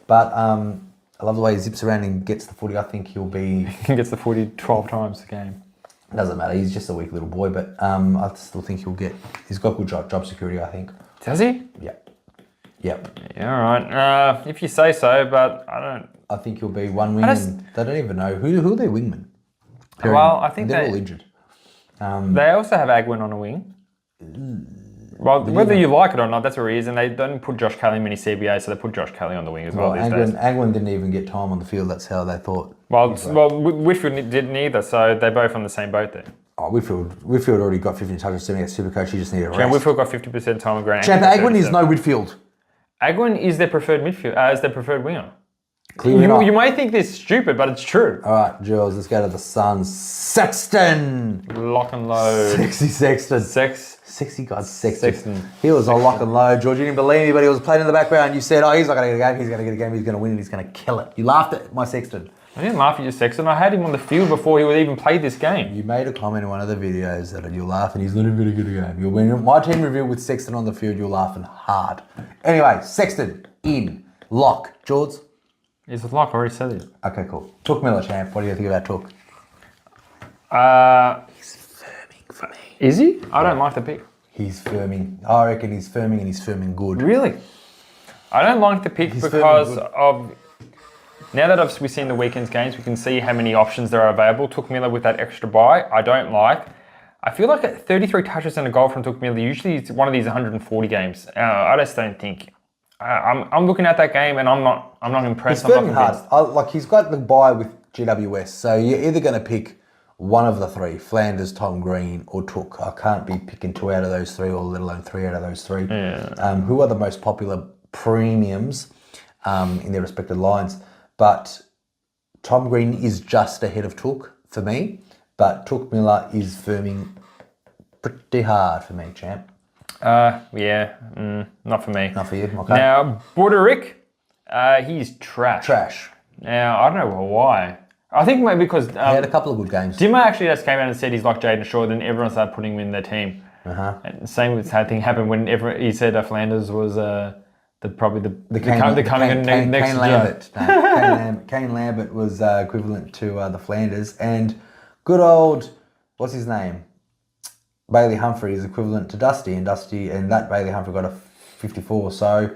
but I love the way he zips around and gets the footy. I think he'll be. He gets the footy 12 times a game. It doesn't matter. He's just a weak little boy, but I still think he's got good job security. I think. Does he? Yep. Yeah, all right. If you say so, but I don't. I think he'll be one wing, and they don't even know who are their wingmen. Well, I think they're all injured. They also have Agwin on a wing. Well, whether you like it or not, that's where he is, and they don't put Josh Kelly in many CBA, so they put Josh Kelly on the wing as well these days. Agwin didn't even get time on the field. That's how they thought. Well, Whitfield didn't either, so they're both on the same boat there. Oh, Whitfield already got 15 touches, 78 SuperCoach. He just needed a rest. Yeah, Whitfield got 50% time on ground. Champ, Agwin is no Whitfield. Agwin is their preferred midfield, is their preferred winger. You may think this is stupid, but it's true. All right, Jules, let's go to the Suns. Sexton! Lock and load. Sexy Sexton. Sexy God Sexton. He was a lock and load. George, you didn't believe me, but he was playing in the background. You said, he's not going to get a game. He's going to get a game. He's going to win and he's going to kill it. You laughed at my Sexton. I didn't laugh at your Sexton. I had him on the field before he would even play this game. You made a comment in one of the videos that you're laughing. He's not even going to get a game. You'll win my team review with Sexton on the field. You're laughing hard. Anyway, Sexton in. Lock. George? He's a lock. I already said it. Okay, cool. Took Miller, champ. What do you think about Took? He's firming for me. Is he? I don't like the pick. He's firming. I reckon he's firming and he's firming good. Really? I don't like the pick because of... Now that we've seen the weekend's games, we can see how many options there are available. Took Miller with that extra bye, I don't like. I feel like at 33 touches and a goal from Took Miller, usually it's one of these 140 games. I just don't think... I'm looking at that game and I'm not impressed. He's firming hard. He's got the bye with GWS, so you're either going to pick one of the three, Flanders, Tom Green, or Took. I can't be picking 2 out of those 3, or let alone 3 out of those 3. Yeah. Who are the most popular premiums in their respective lines? But Tom Green is just ahead of Took for me, but Took Miller is firming pretty hard for me, champ. Not for me. Not for you, okay. Now, Buderick, he's trash. Trash. Now, I don't know why. I think maybe because... he had a couple of good games. Dimmer actually just came out and said he's like Jaden Shaw, then everyone started putting him in their team. And the same thing happened whenever he said Flanders was coming next Kane Lambert. No, Kane Lambert was equivalent to the Flanders, and good old, what's his name? Bailey Humphrey is equivalent to Dusty, and that Bailey Humphrey got a 54. So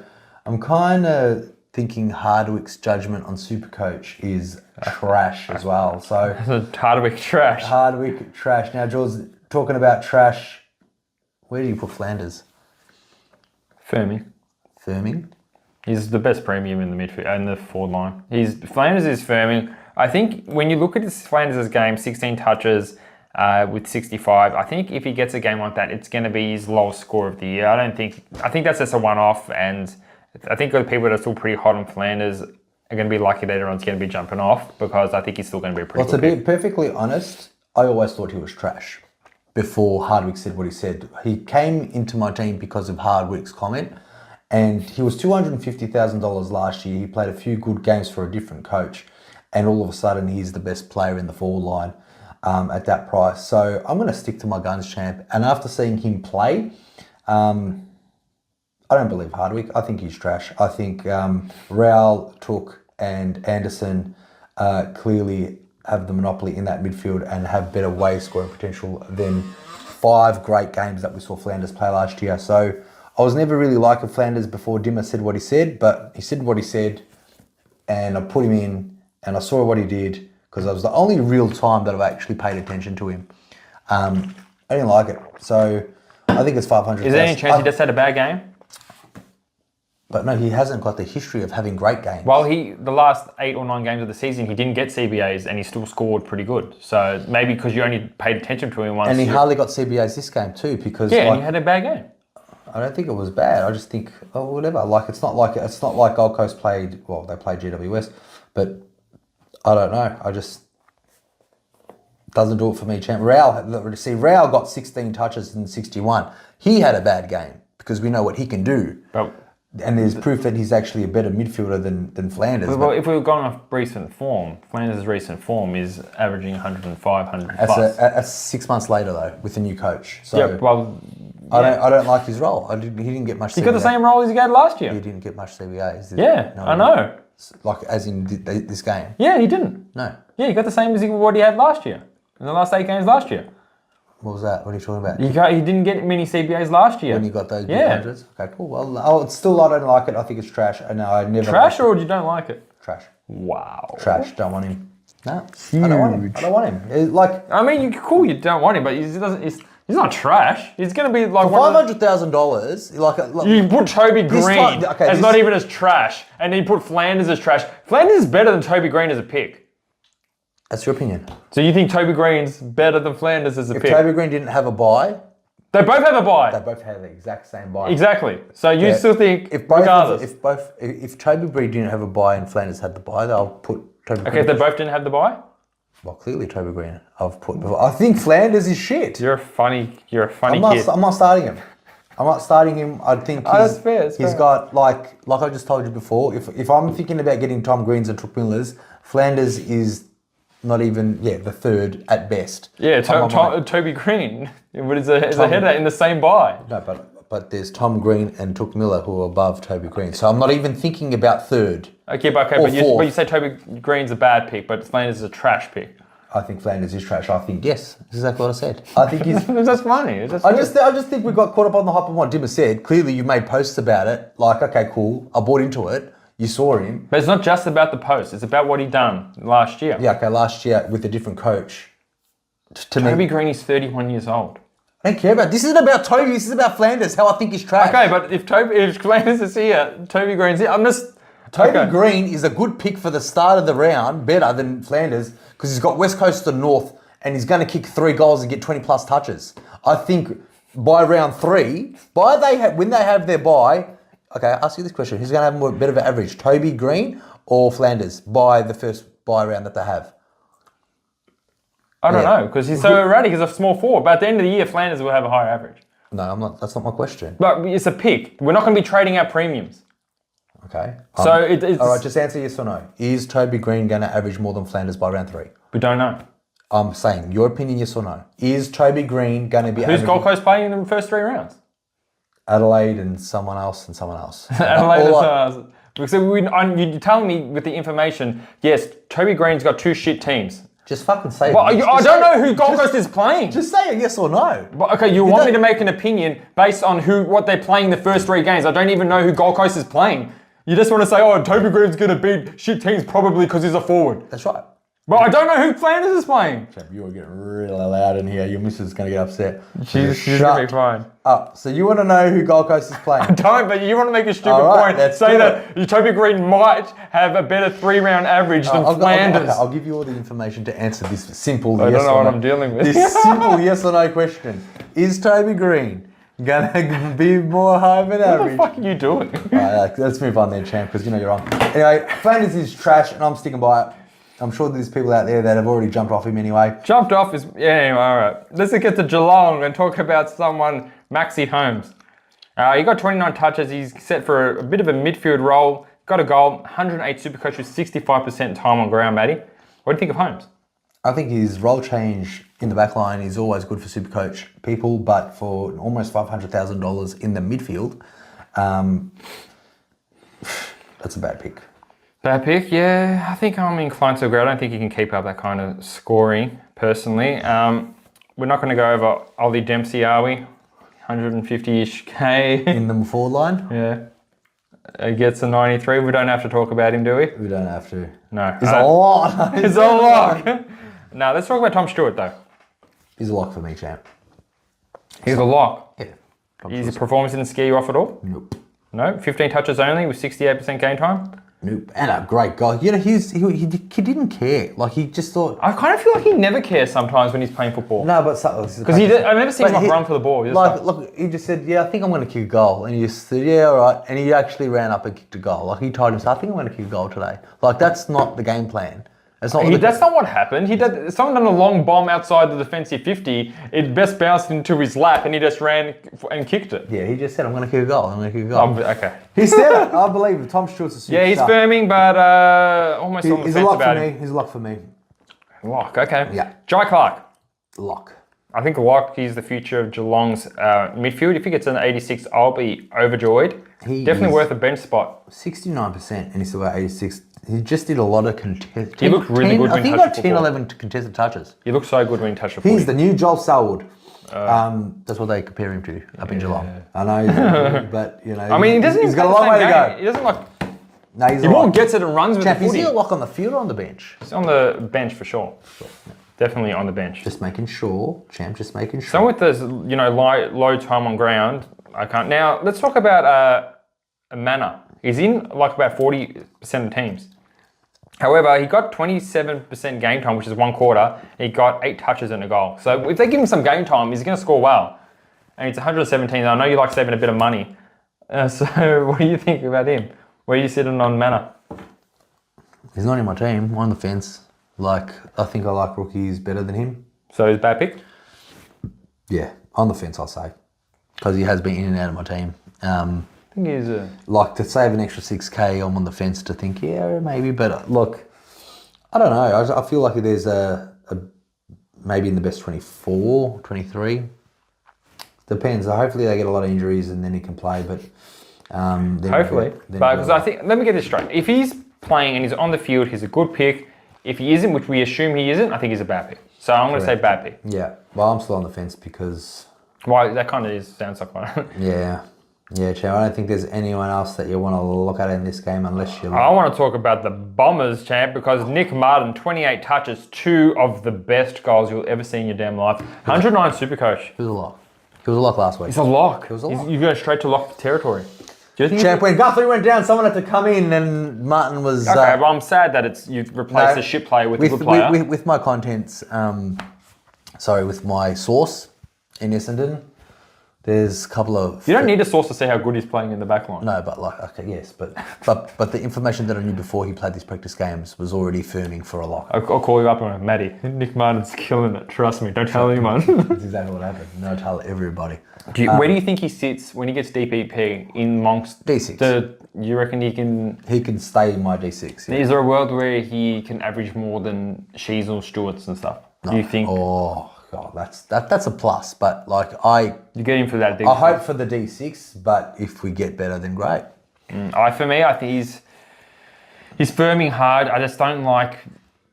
I'm kind of thinking Hardwick's judgment on SuperCoach is trash as well. So Hardwick trash. Hardwick trash. Now, George, talking about trash, where do you put Flanders? Firming. He's the best premium in the midfield and the forward line. Flanders is firming. I think when you look at Flanders' game, 16 touches with 65. I think if he gets a game like that, it's going to be his lowest score of the year. I think that's just a one-off, and I think the people that are still pretty hot on Flanders are going to be lucky that everyone's going to be jumping off, because I think he's still going to be a pretty good to be perfectly honest, I always thought he was trash before Hardwick said what he said. He came into my team because of Hardwick's comment, and he was $250,000 last year. He played a few good games for a different coach, and all of a sudden he's the best player in the forward line at that price. So I'm going to stick to my guns, champ. And after seeing him play, I don't believe Hardwick. I think he's trash. I think Rowell, Took, and Anderson clearly have the monopoly in that midfield and have better way scoring potential than 5 great games that we saw Flanders play last year. So I was never really liking Flanders before Dimmer said what he said, but he said what he said, and I put him in, and I saw what he did, because that was the only real time that I've actually paid attention to him. I didn't like it. So I think it's 500. Is there any chance he just had a bad game? But no, he hasn't got the history of having great games. Well, the last 8 or 9 games of the season, he didn't get CBAs and he still scored pretty good. So maybe because you only paid attention to him once. And he hardly got CBAs this game too, because and he had a bad game. I don't think it was bad. I just think, whatever. It's not like Gold Coast played. Well, they played GWS, but I don't know. I just doesn't do it for me, champ. Rowell got 16 touches in 61. He had a bad game because we know what he can do. And there's proof that he's actually a better midfielder than Flanders. Well, if we were going off recent form, Flanders' recent form is averaging 105, 100 plus. That's 6 months later, though, with a new coach. So I don't like his role. He didn't get much CBA. He got the same role as he got last year. He didn't get much CBAs. I know. Like, as in this game. Yeah, he didn't. No. Yeah, he got the same as what he had last year. In the last 8 games last year. What was that? What are you talking about? He didn't get many CBAs last year. When you got those big hundreds? Okay, cool. Well, I don't like it. I think it's trash. I never. Trash, or you don't like it? Trash. Wow. Trash. Don't want him. No, I don't want him. I don't want him. You don't want him, but he's not trash. He's going to be like for $500,000. You put Toby Green as not even as trash, and then you put Flanders as trash. Flanders is better than Toby Green as a pick. That's your opinion. So you think Toby Green's better than Flanders as a pick? If Toby Green didn't have a bye... They both have a bye. They both have the exact same bye. Exactly. So you still think, regardless... If Toby Green didn't have a bye and Flanders had the bye, they'll put Toby Green... Okay, if they both didn't have the bye? Well, clearly Toby Green I've put before. I think Flanders is shit. You're a funny kid. I'm not starting him. I think that's fair. He's got, like I just told you before, if I'm thinking about getting Tom Greens and Took Millers, Flanders is... not even, the third at best. Yeah, Toby Green is a header in the same buy. No, but there's Tom Green and Took Miller who are above Toby Green. So I'm not even thinking about third. But you say Toby Green's a bad pick, but Flanders is a trash pick. I think Flanders is trash. I think, yes, that's exactly what I said. I think he's... That's funny. It's just I just think we got caught up on the hype of what Dimmer said. Clearly, you made posts about it. Like, okay, cool. I bought into it. You saw him. But it's not just about the post. It's about what he done last year. Yeah, okay, last year with a different coach. Toby Green is 31 years old. I don't care about... This isn't about Toby. This is about Flanders, how I think he's trash. Okay, but if Flanders is here, Toby Green's here, I'm just... Toby Green is a good pick for the start of the round, better than Flanders, because he's got West Coast to North, and he's going to kick 3 goals and get 20 plus touches. I think by round 3, when they have their bye, okay, I'll ask you this question: who's going to have a bit of an average, Toby Green or Flanders by the first bye round that they have? I don't know, because he's so erratic. He's a small forward, but at the end of the year, Flanders will have a higher average. No, I'm not. That's not my question. But it's a pick. We're not going to be trading out premiums. Okay. So it's... All right, just answer yes or no. Is Toby Green going to average more than Flanders by round 3? We don't know. I'm saying, your opinion, yes or no. Is Toby Green going to be Who's Gold Coast playing in the first 3 rounds? Adelaide and someone else and someone else. Adelaide and someone else. So you're telling me with the information, yes, Toby Green's got 2 shit teams. Just fucking say it. Well, I don't know who Gold Coast is playing. Just say a yes or no. But, okay, you want me to make an opinion based on what they're playing the first 3 games. I don't even know who Gold Coast is playing. You just want to say, oh, Toby Green's going to beat shit teams probably because he's a forward. That's right. But I don't know who Flanders is playing. You are getting really loud in here. Your missus is going to get upset. She's going to be fine. So you want to know who Gold Coast is playing? I don't, but you want to make a stupid point. Say that Toby Green might have a better 3-round average than Flanders. I'll give you all the information to answer this simple yes or no. I don't know what I'm dealing with. This simple yes or no question. Is Toby Green going to be more high than average? What the fuck are you doing? Alright, let's move on then, champ, because you know you're wrong. Anyway, Flanders is trash, and I'm sticking by it. I'm sure there's people out there that have already jumped off him anyway. Jumped off is... Yeah, anyway, all right. Let's get to Geelong and talk about someone, Maxi Holmes. He got 29 touches. He's set for a bit of a midfield role. Got a goal. 108 SuperCoach with 65% time on ground, Matty. What do you think of Holmes? I think his role change in the back line is always good for SuperCoach people, but for almost $500,000 in the midfield, that's a bad pick. Bad pick, yeah. I think I'm inclined to agree. I don't think he can keep up that kind of scoring, personally. We're not going to go over Ollie Dempsey, are we? 150-ish K. In the forward line? Yeah. He gets a 93. We don't have to talk about him, do we? We don't have to. No. It's a lot. It's a lot. Now, let's talk about Tom Stewart, though. He's a lock for me, champ. He's a lock. Yeah. His performance didn't scare you off at all? Nope. No? 15 touches only with 68% game time? Nope. And a great guy. You know, he didn't care. Like, he just thought... I kind of feel like he never cares sometimes when he's playing football. No, but... Because I've never seen him run for the ball. Look, he just said, yeah, I think I'm going to kick a goal. And he just said, yeah, all right. And he actually ran up and kicked a goal. Like, he told himself, I think I'm going to kick a goal today. Like, that's not the game plan. That's not what happened. Someone done a long bomb outside the defensive 50. It best bounced into his lap, and he just ran and kicked it. Yeah, he just said, I'm going to kick a goal. I'm going to kick a goal. Okay. He said it. I believe it. Tom Stewart's a superstar. Yeah, he's firming, but almost on the fence about him. He's a lock for me. Lock, okay. Yeah. Jai Clark. Lock. I think lock. He's the future of Geelong's midfield. If he gets an 86, I'll be overjoyed. Definitely worth a bench spot. 69%, and he's still got 86. He just did a lot of contested. He looked really good when he touched the ball. 11 contested touches. He looked so good when he touched the ball. He's the new Joel Selwood. That's what they compare him to up in Geelong. I know, but you know. I mean, he's got a long way to go. He doesn't like. No, he's he more gets it and runs with the footy. Is he a lock on the field or on the bench? He's on the bench for sure. Definitely on the bench. Just making sure, champ. Just making sure. So with this, low time on ground, I can't. Now let's talk about Mana. He's in like about 40% of teams. However, he got 27% game time, which is 1 quarter. He got 8 touches and a goal. So if they give him some game time, he's going to score well. And it's 117. I know you like saving a bit of money. So what do you think about him? Where are you sitting on Mana? He's not in my team. I'm on the fence. Like, I think I like rookies better than him. So he's a bad pick? Yeah, on the fence, I'll say. Because he has been in and out of my team. I think he's like, to save an extra 6K, I'm on the fence to think, yeah, maybe. But look, I don't know. I feel like there's a maybe in the best 24, 23. Depends. Hopefully they get a lot of injuries and then he can play. But hopefully. But because I think, let me get this straight. If he's playing and he's on the field, he's a good pick. If he isn't, which we assume he isn't, I think he's a bad pick. So I'm going to say bad pick. Yeah. Well, I'm still on the fence because... Well, that kind of sounds like one. Yeah. Yeah, champ. I don't think there's anyone else that you want to look at in this game unless you... I want to talk about the Bombers, champ, because Nick Martin, 28 touches, 2 of the best goals you'll ever see in your damn life. 109 SuperCoach. He was a lock. He was a lock last week. He's a lock. He was a lock. You're going straight to lock territory. Do you think champ, when Guthrie went down, someone had to come in and Martin was... Okay, well, I'm sad that you've replaced a shit player with a good player. With my contents, with my source in Essendon, there's a couple of... You don't need a source to see how good he's playing in the back line. No, but the information that I knew before he played these practice games was already firming for a lock. I'll call you up and Matty, Nick Martin's killing it. Trust me, don't tell anyone. That's exactly what happened. No, tell everybody. Where do you think he sits when he gets DPP in amongst D6? You reckon he can... He can stay in my D6. Yeah. Is there a world where he can average more than Shees or Stewart's and stuff? No. Do you think... Oh, God, that's a plus. But, You get him for that D6. I hope for the D6, but if we get better, then great. For me, I think he's firming hard. I just don't like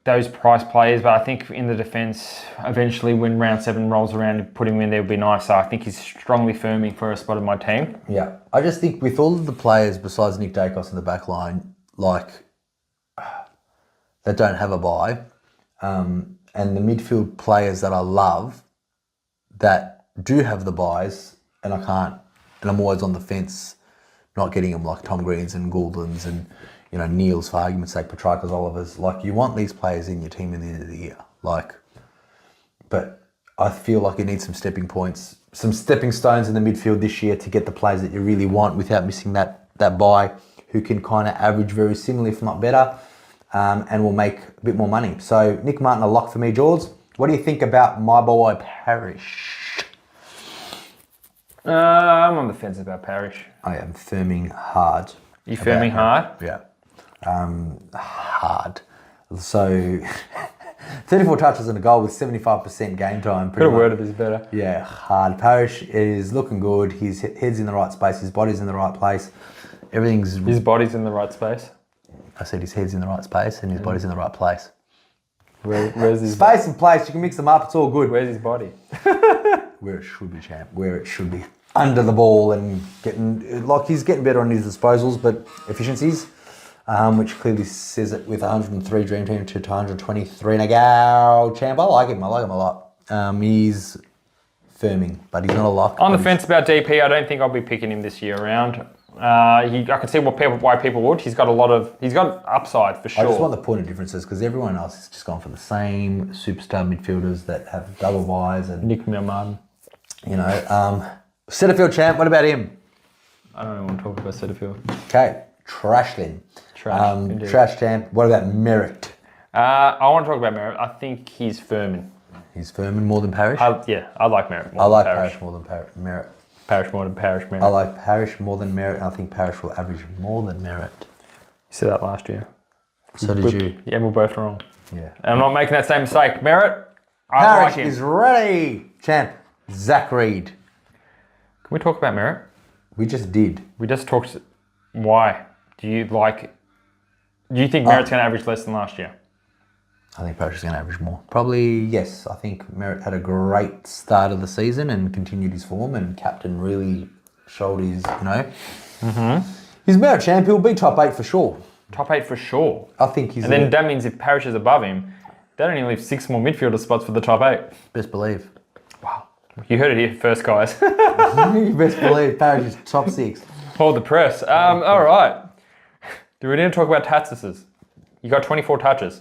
those price players, but I think in the defence, eventually when round 7 rolls around and put him in there would be nice. So I think he's strongly firming for a spot in my team. Yeah. I just think with all of the players besides Nick Naicos in the back line, that don't have a bye, and the midfield players that I love that do have the buys, and I'm always on the fence not getting them, like Tom Greens and Gouldens and, Neils, for argument's sake, Petrarca's, Oliver's. You want these players in your team at the end of the year. But I feel like you need some stepping points, some stepping stones in the midfield this year to get the players that you really want without missing that buy, who can kind of average very similarly, if not better, and will make a bit more money. So Nick Martin, a lock for me. George, what do you think about my boy Parrish? I'm on the fence about Parrish. I am firming hard. You firming hard? Yeah. Hard. So 34 touches and a goal with 75% game time. Could have worded this better. Yeah, hard. Parrish is looking good. His head's in the right space. His body's in the right place. His body's in the right space? I said his head's in the right space and his body's in the right place. Where's his space and place? You can mix them up. It's all good. Where's his body? Where it should be, champ. Where it should be. Under the ball and he's getting better on his disposals, but efficiencies, which clearly says it with 103 Dream Team to 123 and a go, champ. I like him a lot. He's firming, but he's not a lock. On the fence about DP, I don't think I'll be picking him this year around. I can see why people would. He's got upside for sure. I just want the point of differences because everyone else has just gone for the same superstar midfielders that have double buys and Nick Martin. Setterfield, champ. What about him? I don't even want to talk about Setterfield. Okay, trash then. Trash, champ. What about Merritt? I want to talk about Merritt. I think he's firming. He's firming more than Parrish? I like Merritt more I like than Parrish. Parrish more than Merritt. Parrish more than Parrish, Merritt. I like Parrish more than Merritt, and I think Parrish will average more than Merritt. You said that last year. So did you. Yeah, we're both wrong. Yeah. And I'm not making that same mistake. Merritt, Parrish is ready. Champ, Zach Reed. Can we talk about Merritt? We just did. We just talked. Why? Do you think Merritt's going to average less than last year? I think Parrish is going to average more. Probably, yes. I think Merritt had a great start of the season and continued his form, and captain really showed his, He's Merritt, champ. He'll be top 8 for sure. Top 8 for sure. I think he's... And then that means if Parrish is above him, that only leaves 6 more midfielder spots for the top 8. Best believe. Wow. You heard it here first, guys. You best believe Parrish is top 6. Hold the press. All right. Do we need to talk about Tatsis's? You got 24 touches.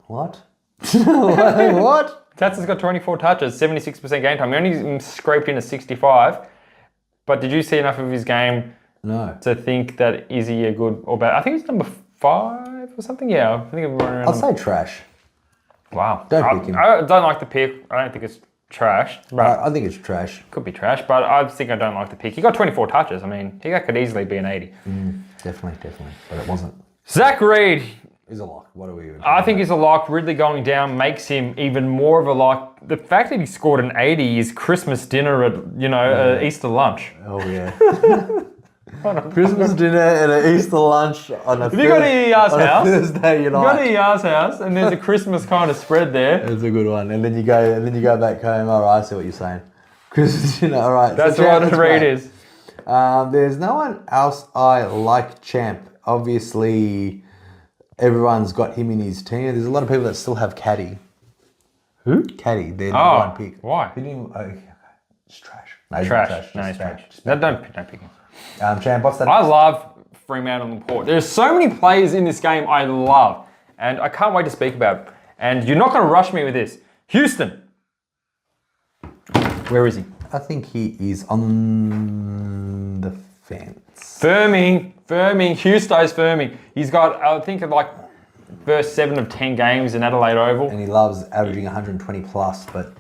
What? What? Tats has got 24 touches, 76% game time. He only scraped in a 65. But did you see enough of his game to think that is he a good or bad? I think he's number 5 or something. Yeah, I think I'll say trash. Wow. Don't pick him. I don't like the pick. I don't think it's trash. But I think it's trash. Could be trash, but I think I don't like the pick. He got 24 touches. I mean, that could easily be an 80. Definitely. But it wasn't. Zach Reed. He's a lock. What are we even I think he's a lock. Ridley going down makes him even more of a lock. The fact that he scored an 80 is Christmas dinner at, Easter lunch. Oh, yeah. Christmas dinner and an Easter lunch on a If you go to ER's house, Thursday, you go to ER's house, and there's a Christmas kind of spread there. It's a good one. And then you go back home. All right, I see what you're saying. Christmas dinner. All right. That's what the read is. There's no one else I like, champ. Obviously, everyone's got him in his team. There's a lot of people that still have Caddy. Who? Caddy. They're number one pick. Why? It's trash. No, he's Trash. not trash. No, he's Just trash. No, don't pick him. Champ, what's that? I love Fremantle and Port. There's so many players in this game I love, and I can't wait to speak about it. And you're not going to rush me with this. Houston. Where is he? I think he is on the fence. Firming. Houston's firming. He's got, I think, like first 7 of 10 games in Adelaide Oval. And he loves averaging 120 plus, but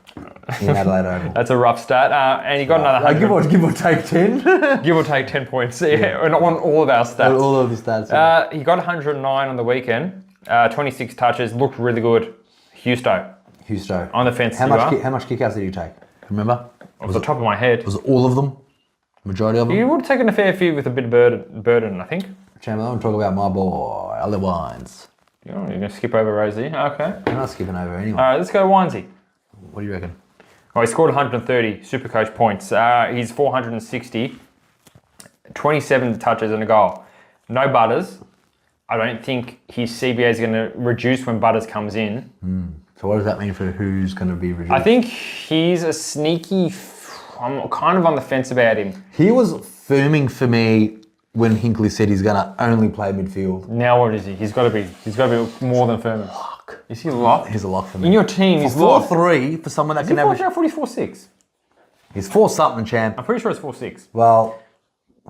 in Adelaide Oval. That's a rough stat. And he got another 100. Give or take 10. Give or take 10 points. Yeah, on all of our stats. All of the stats. Yeah. He got 109 on the weekend. 26 touches. Looked really good. Houston. On the fence. How much kickouts did you take? Remember? Off the top of my head. Was it all of them? Majority of them? You would have taken a fair few with a bit of burden, I think. Champ, I want to talk about my boy, Ollie Wines. You're going to skip over Rosie? Okay. I'm not skipping over anyway. All right, let's go Winesy. What do you reckon? Oh, he scored 130 SuperCoach points. He's 460, 27 touches and a goal. No Butters. I don't think his CBA is going to reduce when Butters comes in. So what does that mean for who's going to be reduced? I think he's a sneaky... I'm kind of on the fence about him. He was firming for me when Hinkley said he's going to only play midfield. Now what is he? He's got to be more than firming. Lock. Is he a lock? He's a lock for me. In your team, he's locked. 4'3" for someone that can average... I thought he's 4'6". He's 4-something, champ. I'm pretty sure it's 4'6". Well,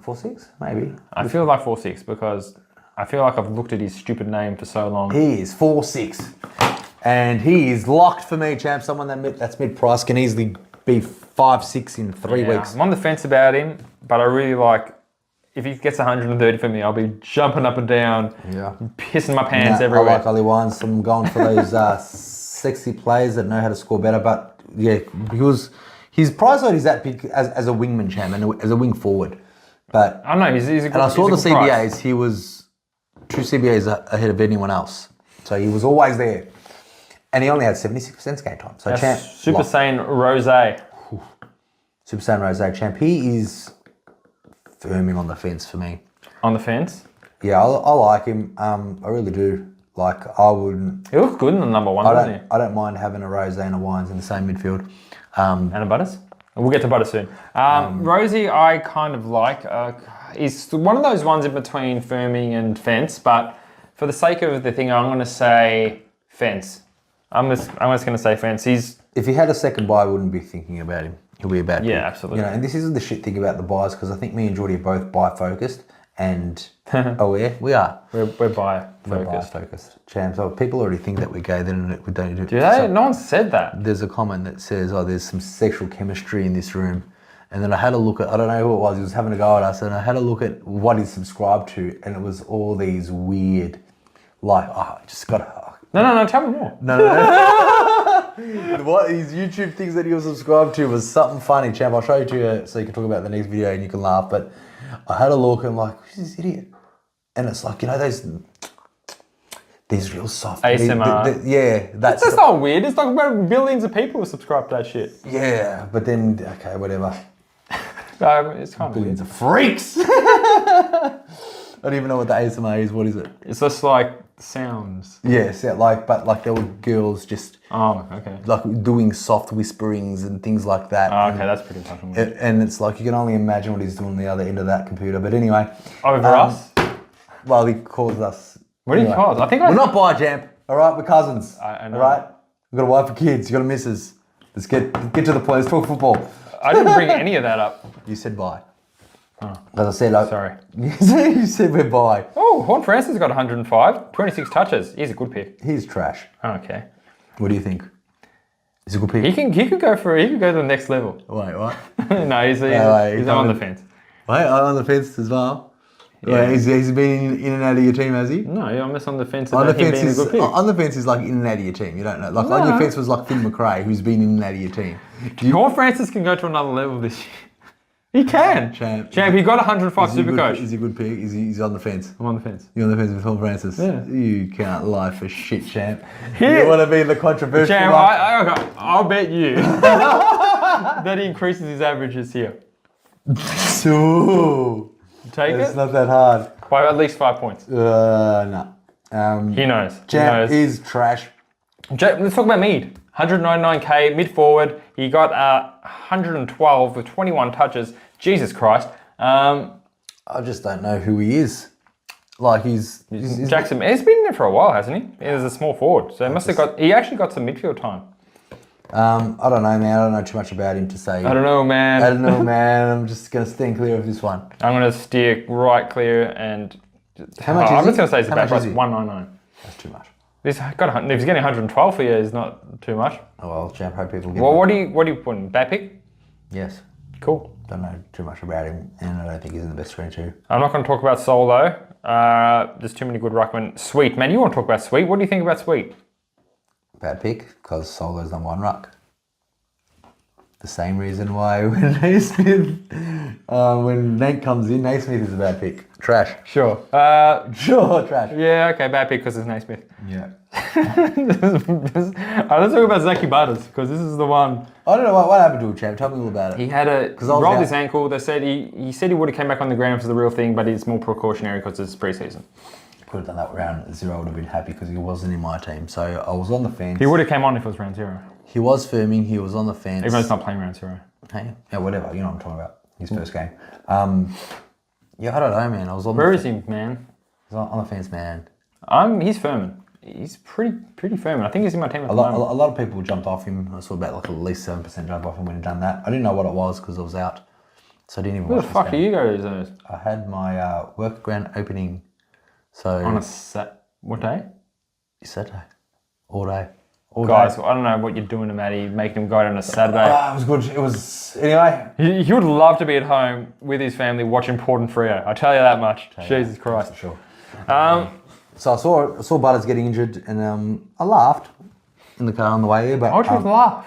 4'6", maybe. I feel like 4'6" because I feel like I've looked at his stupid name for so long. He is 4'6". And he is locked for me, champ. Someone that's mid-price can easily be 5'6" in 3 weeks. I'm on the fence about him, but I really like... If he gets 130 for me, I'll be jumping up and down, pissing my pants everywhere. I like Ollie Wines. I'm going for those sexy players that know how to score better. But yeah, his price load is that big as a wingman, champ, and as a wing forward. But I know he's a good. And I saw the CBAs. Price. He was 2 CBAs ahead of anyone else, so he was always there. And he only had 76% game time. So that's champ, Super Saiyan Rose. Super Saiyan Rose, champ. He is firming on the fence for me. On the fence? Yeah, I like him. I really do. Like, I wouldn't... He looks good in the number one, doesn't he? I don't mind having a Rose and a Wines in the same midfield. And a Butters? We'll get to Butters soon. Rosie, I kind of like. He's one of those ones in between firming and fence, but for the sake of the thing, I'm going to say fence. I'm just going to say fence. If he had a second buy, I wouldn't be thinking about him. He'll be a bad pick. Yeah, absolutely. You know, and this isn't the shit thing about the buys, because I think me and Jordy are both buy-focused, and... we are. We're buy-focused. We're buy-focused. Champ. So people already think that we're gay, then we don't do it. Do they? No one said that. There's a comment that says, there's some sexual chemistry in this room. And then I had a look at, I don't know who it was, he was having a go at us, and I had a look at what he's subscribed to, and it was all these weird, like, just gotta... No, tell me more. No. What his YouTube things that he was subscribed to was something funny, champ. I'll show you to you so you can talk about the next video and you can laugh. But I had a look and I'm like, who's this idiot? And it's like, these real soft... ASMR. That's not weird. It's like about billions of people who subscribe to that shit. Yeah, but then, okay, whatever. It's kind of billions of freaks. I don't even know what the ASMR is. What is it? It's just like sounds. Yes, yeah, but there were girls just like doing soft whisperings and things like that. Oh, okay, that's pretty fucking weird. And it's like you can only imagine what he's doing on the other end of that computer. But anyway, over us. Well, he calls us. What do you call us? I think we're not bi-champ. All right, we're cousins. I know. All right, we've got a wife and kids. You got a missus. Let's get to the point. Let's talk football. I didn't bring any of that up. You said bi. Oh. As I said, sorry. You said we're bi. Oh, Horn Francis got 105, 26 touches. He's a good pick. He's trash. Okay. What do you think? He's a good pick. He could go to the next level. Wait, what? No, he's on the fence. Wait, I'm on the fence as well. Yeah. Wait, he's been in and out of your team, has he? No, I'm just on the fence. On the fence is like in and out of your team. You don't know. Like on your fence was like Finn McRae, who's been in and out of your team. Horn Francis can go to another level this year. He can. Champ. He got 105 SuperCoach. Is he a good pick? He's on the fence? I'm on the fence. You're on the fence with Phil Francis? Yeah. You can't lie for shit, champ. Here. You want to be the controversial Champ, one? I'll bet you that he increases his averages here. So, Take it's it? not that hard. By at least 5 points. No. He knows. Champ is trash. Let's talk about Mead. 199k, mid forward. He got 112 with 21 touches. Jesus Christ. I just don't know who he is. Like he's Jackson. He's been there for a while, hasn't he? He was a small forward, so he actually got some midfield time. I don't know, man. I don't know too much about him to say. I don't know, man. I'm just gonna stay clear of this one. I'm gonna steer right clear and. How much is I'm he? just gonna say it's How about much price is he? 199. That's too much. If he's getting 112 for you, it's not too much. Oh well, champ. Hope people get. Well, what do you put in? Bad pick? Yes. Cool. Don't know too much about him, and I don't think he's in the best screen too. I'm not going to talk about Sol though. There's too many good ruckmen. Sweet, man. You want to talk about Sweet? What do you think about Sweet? Bad pick, because Solo's number one ruck. The same reason why when Naismith, when Nate comes in, Naismith is a bad pick. Trash. Sure. Sure, trash. Yeah, okay, bad pick because it's Naismith. Yeah. Let's talk about Zachy Butters because this is the one. I don't know what happened to him, champ. Tell me all about it. He had rolled his ankle. They said he said he would have came back on the ground for the real thing, but it's more precautionary because it's preseason. Could have done that round 0. I would have been happy because he wasn't in my team. So I was on the fence. He would have came on if it was round 0. He was firming. He was on the fence. Even though it's not playing round 0. Hey, yeah, whatever. You know what I'm talking about. His first game. Yeah, I don't know, man. I was on. Where is he, man? I was on the fence, man. He's firming. He's pretty firming. I think he's in my team at A lot of people jumped off him. I saw about like at least 7% jump off him when he done that. I didn't know what it was because I was out, so I didn't even. Where watch the fuck this do game. you go? Those? I had my work grand opening. So On what day? Saturday, all day. All Guys, day. I don't know what you're doing to Matty, making him go out on a Saturday. It was good. It was anyway. He would love to be at home with his family watching Port and Freo. I tell you that much. Jesus Christ. For sure. So I saw Butters getting injured, and I laughed in the car on the way here. But Why'd you laugh?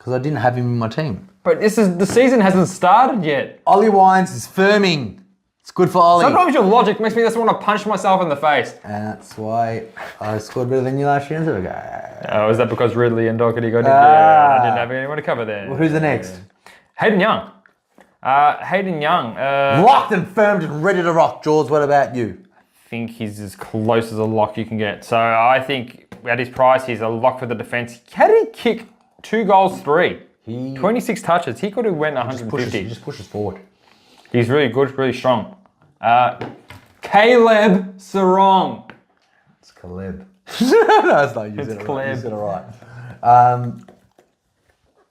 because I didn't have him in my team. But the season hasn't started yet. Ollie Wines is firming. It's good for Ollie. Sometimes your logic makes me just want to punch myself in the face. And that's why I scored better than you last year. Is that because Ridley and Doherty got injured? I didn't have anyone to cover there. Well, who's the next? Hayden Young. Locked and firmed and ready to rock. George, what about you? I think he's as close as a lock you can get. So I think at his price, he's a lock for the defence. How did he kick 2 goals, 3? 26 touches. He could have went 150. He just pushes forward. He's really good, really strong. Caleb Sarong. It's Caleb. No, it's not. You said it Caleb. right. You said it right.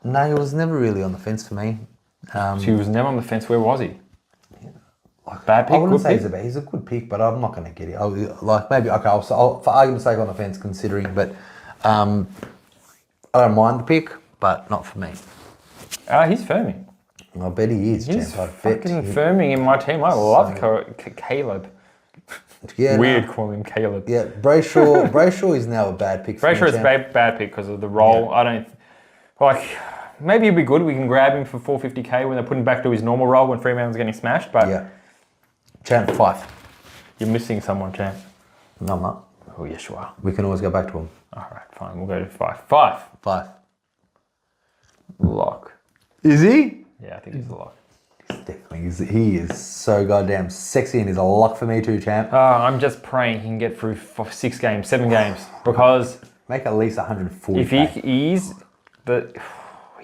No, he was never really on the fence for me. He was never on the fence. Where was he? Bad pick, I wouldn't good say pick? he's a good pick, but I'm not going to get it. I'll for argument's sake on the fence considering, but I don't mind the pick, but not for me. He's firming. I bet he is, He's Jeff. I bet fucking firming in my team. I love Caleb. Yeah, Weird calling him Caleb. Yeah, Brayshaw is now a bad pick for Brayshaw me, is champ. bad pick because of the role. Yeah. Maybe it'd be good. We can grab him for 450k when they put him back to his normal role when Freeman's getting smashed. But Yeah. Champ, 5. you're missing someone, champ. No, I'm not. Oh yes, you are. We can always go back to him. All right, fine. We'll go to 5. 5. 5. Lock. Is he? Yeah, I think he's a lock. Definitely. He is so goddamn sexy and he's a lock for me too, champ. I'm just praying he can get through 6 games, 7 games, because Make at least 140. if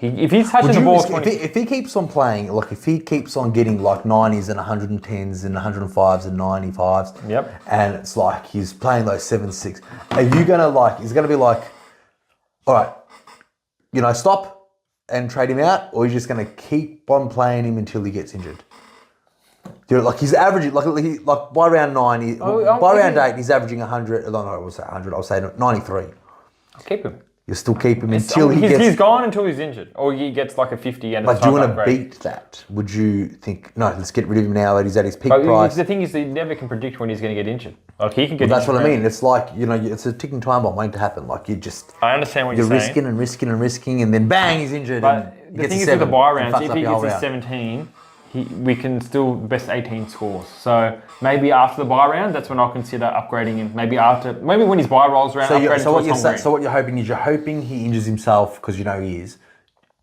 if he's touching the ball 20, if he keeps on playing, like if he keeps on getting like 90s and 110s and 105s and 95s, Yep. and it's like he's playing those 7-6, are you gonna like? He's gonna be like, all right, stop and trade him out, or you're just gonna keep on playing him until he gets injured? Like he's averaging, like by round 9, by round 8, he's averaging 100. No, I will say 100. I'll say 93. I'll keep him. You still keep him until he gets. He's gone until he's injured, or he gets like a 50 and. But do you want to beat that? Would you think no? Let's get rid of him now that he's at his peak price. The thing is, he never can predict when he's going to get injured. Like he can get. That's what I mean. It's like it's a ticking time bomb waiting to happen. Like you just. I understand what you're saying. Risking, and then bang, he's injured. But and the thing is with the buy rounds, if he gets his 17, we can still best 18 scores. So maybe after the bye round, that's when I'll consider upgrading him. Maybe when his bye rolls around, So what you're hoping he injures himself, because you know he is,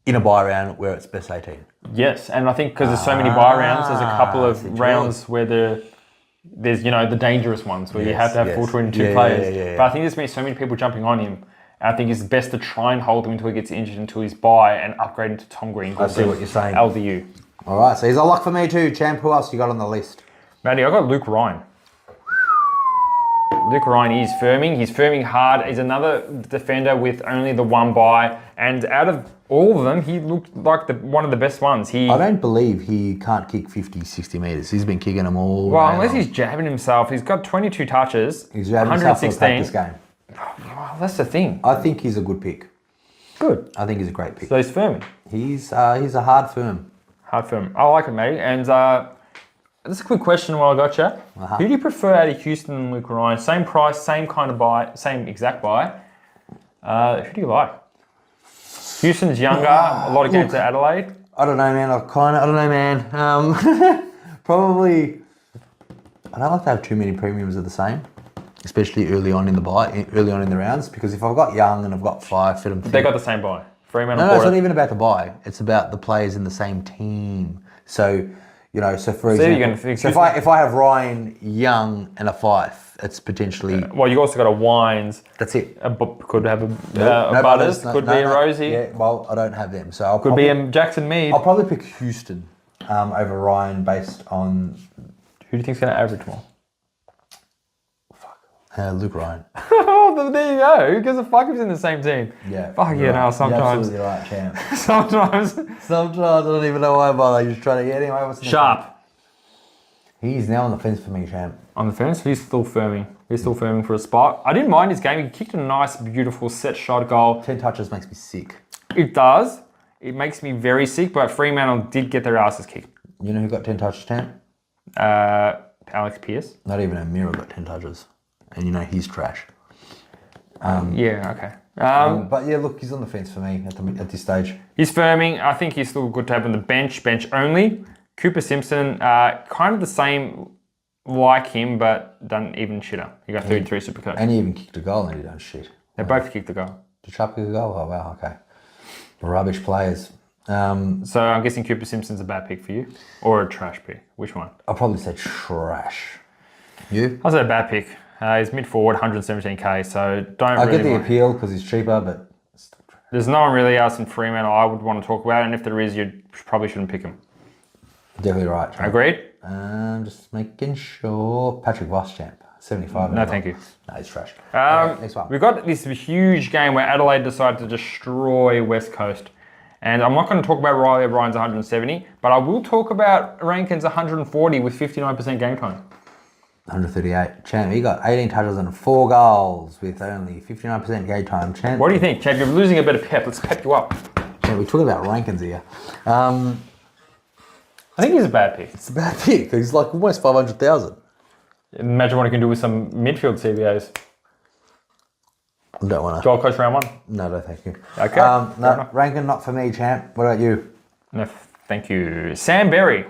in a bye round where it's best 18. Yes, and I think because there's so many bye rounds, there's a couple of rounds where there's the dangerous ones where you have to have full 22 players. Yeah. But I think there's been so many people jumping on him. I think it's best to try and hold him until he gets injured, until he's bye, and upgrade him to Tom Green. I see what you're saying. LDU. All right, so he's a lock for me too, champ. Who else you got on the list? Matty, I got Luke Ryan. Luke Ryan is firming. He's firming hard. He's another defender with only the one bye. And out of all of them, he looked like one of the best ones. I don't believe he can't kick 50, 60 metres. He's been kicking them all. Well, unless he's jabbing himself. He's got 22 touches. He's jabbing himself for a practice game. Well, that's the thing. I think he's a good pick. Good. I think he's a great pick. So he's firming. He's a hard firm. Hard firm. I like it, mate. And just a quick question while I got you. Who do you prefer out of Houston and Luke Ryan? Same price, same kind of buy, same exact buy. Who do you like? Houston's younger, a lot of games at Adelaide. I don't know, man. I don't know, man. Probably, I don't like to have too many premiums of the same, especially early on in the rounds, because if I've got Young and I've got Five, fit them. They got the same buy. No, it's not even about the buy. It's about the players in the same team. So, for example, if I have Ryan, Young, and a Fife, it's potentially. Well, you also got a Wines. That's it. Could have a Butters. Could be a Rosie. Yeah, well, I don't have them, so could be a Jackson Mead. I'll probably pick Houston over Ryan based on. Who do you think's going to average more? Luke Ryan. Oh, there you go. Who gives a fuck if he's in the same team? Yeah. Fuck yeah, no, sometimes. You're absolutely right, champ. Sometimes I don't even know why I bother. You're just trying to get anyway. What's Sharp. He's now on the fence for me, champ. On the fence? He's still firming. He's still firming for a spot. I didn't mind his game. He kicked a nice, beautiful set shot goal. 10 touches makes me sick. It does. It makes me very sick, but Fremantle did get their asses kicked. You know who got 10 touches, champ? Alex Pearce. Not even Amira got 10 touches. And he's trash. Yeah, okay. But yeah, look, he's on the fence for me at this stage. He's firming. I think he's still good to have on the bench only. Cooper Simpson, kind of the same like him, but done even shitter. He got 33 SuperCoach. And he even kicked a goal and he done shit. They both kicked the goal. Did Sharp kick a goal? Oh, wow, okay. Rubbish players. So I'm guessing Cooper Simpson's a bad pick for you? Or a trash pick? Which one? I'll probably say trash. You? I'll say a bad pick. He's mid-forward, 117k, so I get the appeal because he's cheaper, but... There's no one really else in Fremantle I would want to talk about, and if there is, you probably shouldn't pick him. Definitely right. Champ. Agreed? Just making sure. Patrick Voss, champ. 75. No, thank you. No, he's trash. Next one. We've got this huge game where Adelaide decided to destroy West Coast. And I'm not going to talk about Riley O'Brien's 170, but I will talk about Rankin's 140 with 59% game time. 138. Champ, he got 18 touches and 4 goals with only 59% game time. Champ. What do you think, Champ? You're losing a bit of pep. Let's pep you up. Champ, we're talking about Rankins here. I think he's a bad pick. It's a bad pick. He's like almost 500,000. Imagine what he can do with some midfield CBAs. I don't want to. Gold Coast round 1? No, no, thank you. Okay. No, Rankin, not for me, champ. What about you? No, thank you. Sam Berry.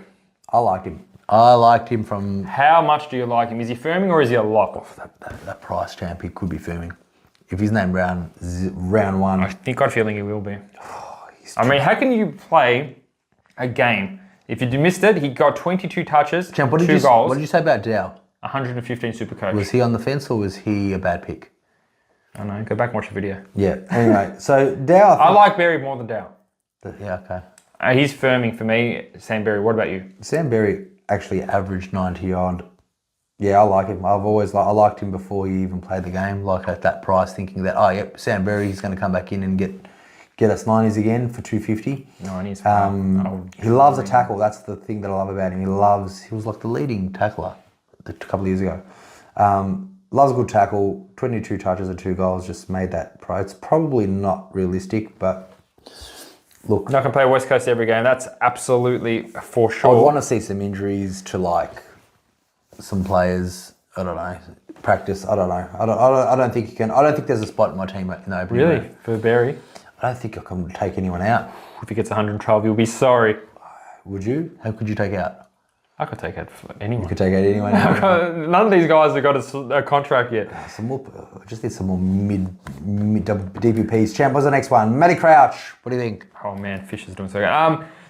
I liked him. I liked him from... How much do you like him? Is he firming or is he a lock? That price, champ, he could be firming. If he's named round 1... I think I've got a feeling he will be. I mean, how can you play a game? If you missed it, he got 22 touches, champ, 2 goals. What did you say about Dow? 115 SuperCoach. Was he on the fence or was he a bad pick? I don't know. Go back and watch the video. Yeah. Anyway, so Dow... I like Berry more than Dow. Yeah, okay. He's firming for me. Sam Berry, what about you? Sam Berry actually averaged 90 odd. Yeah, I like him. I liked him before he even played the game. Like at that price, thinking that, oh, yep, Sam Berry, he's going to come back in and get us 90s again for 250. No, and he's he loves a tackle. That's the thing that I love about him. He was like the leading tackler a couple of years ago. Loves a good tackle. 22 touches and 2 goals just made that pro. It's probably not realistic, but look. Not going to play West Coast every game. That's absolutely for sure. I want to see some injuries to like some players. I don't know. Practice. I don't know. I don't think you can. I don't think there's a spot in my team in the opening. Really? For Berry? I don't think I can take anyone out. If he gets 112, you'll be sorry. Would you? How could you take out? I could take out anyone. You could take out anyone. None of these guys have got a contract yet. Some more. Just need some more mid DPPs. Champ, what's the next one? Matty Crouch. What do you think? Oh man, Fisher's doing so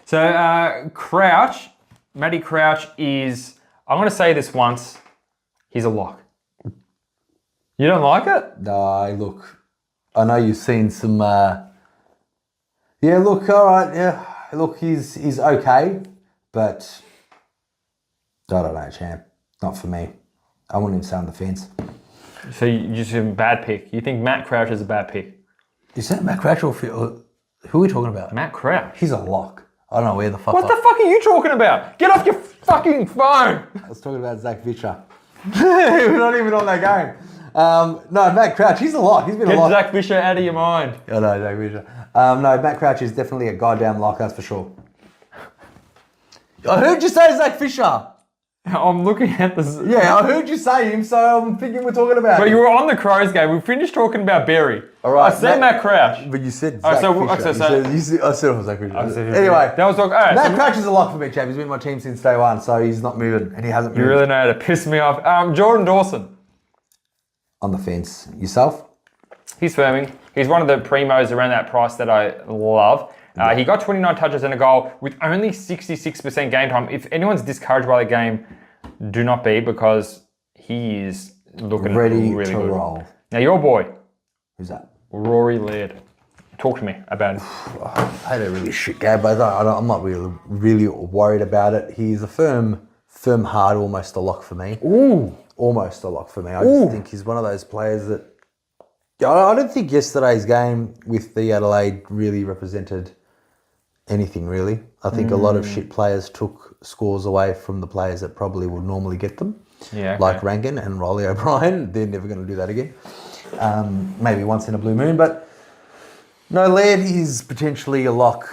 good. Crouch, Matty Crouch is. I'm going to say this once. He's a lock. You don't like it? No, look. I know you've seen some. Yeah, look. All right. Yeah, look. He's okay, but. I don't know, champ. Not for me. I want him to stay on the fence. So you just a bad pick. You think Matt Crouch is a bad pick? Is that Matt Crouch or who are we talking about? Matt Crouch. He's a lock. I don't know where the fuck. What the fuck are you talking about? Get off your fucking phone. I was talking about Zach Fisher. We're not even on that game. No, Matt Crouch. He's a lock. He's been a lock. Get Zach Fisher out of your mind. I know, Zach Fisher. No, Matt Crouch is definitely a goddamn lock. That's for sure. I heard you say Zach Fisher. I'm looking at this. Yeah, I heard you say him, so I'm thinking we're talking about But him. you were on the Crows game. We finished talking about Berry. All right. I said Matt Crouch. But you said Zach Fisher. I said it was Zach Fisher. Anyway, that was all right. Matt Crouch is a lock for me, champ. He's been my team since day one, so he's not moving, and he hasn't moved. You really know how to piss me off. Jordan Dawson. On the fence. Yourself? He's firming. He's one of the primos around that price that I love. He got 29 touches and a goal with only 66% game time. If anyone's discouraged by the game, do not be, because he is looking ready really to good. roll. Now your boy. Who's that? Rory Rory Laird. Talk to me about it. I had a really shit game, but I'm not really worried about it. He's a firm hard, almost a lock for me. Ooh. Almost a lock for me. I just think he's one of those players that... I don't think yesterday's game with the Adelaide really represented anything, really. I think a lot of shit players took scores away from the players that probably would normally get them. Yeah. Okay. Like Rankin and Riley O'Brien. They're never going to do that again. Maybe once in a blue moon, but no, Laird is potentially a lock.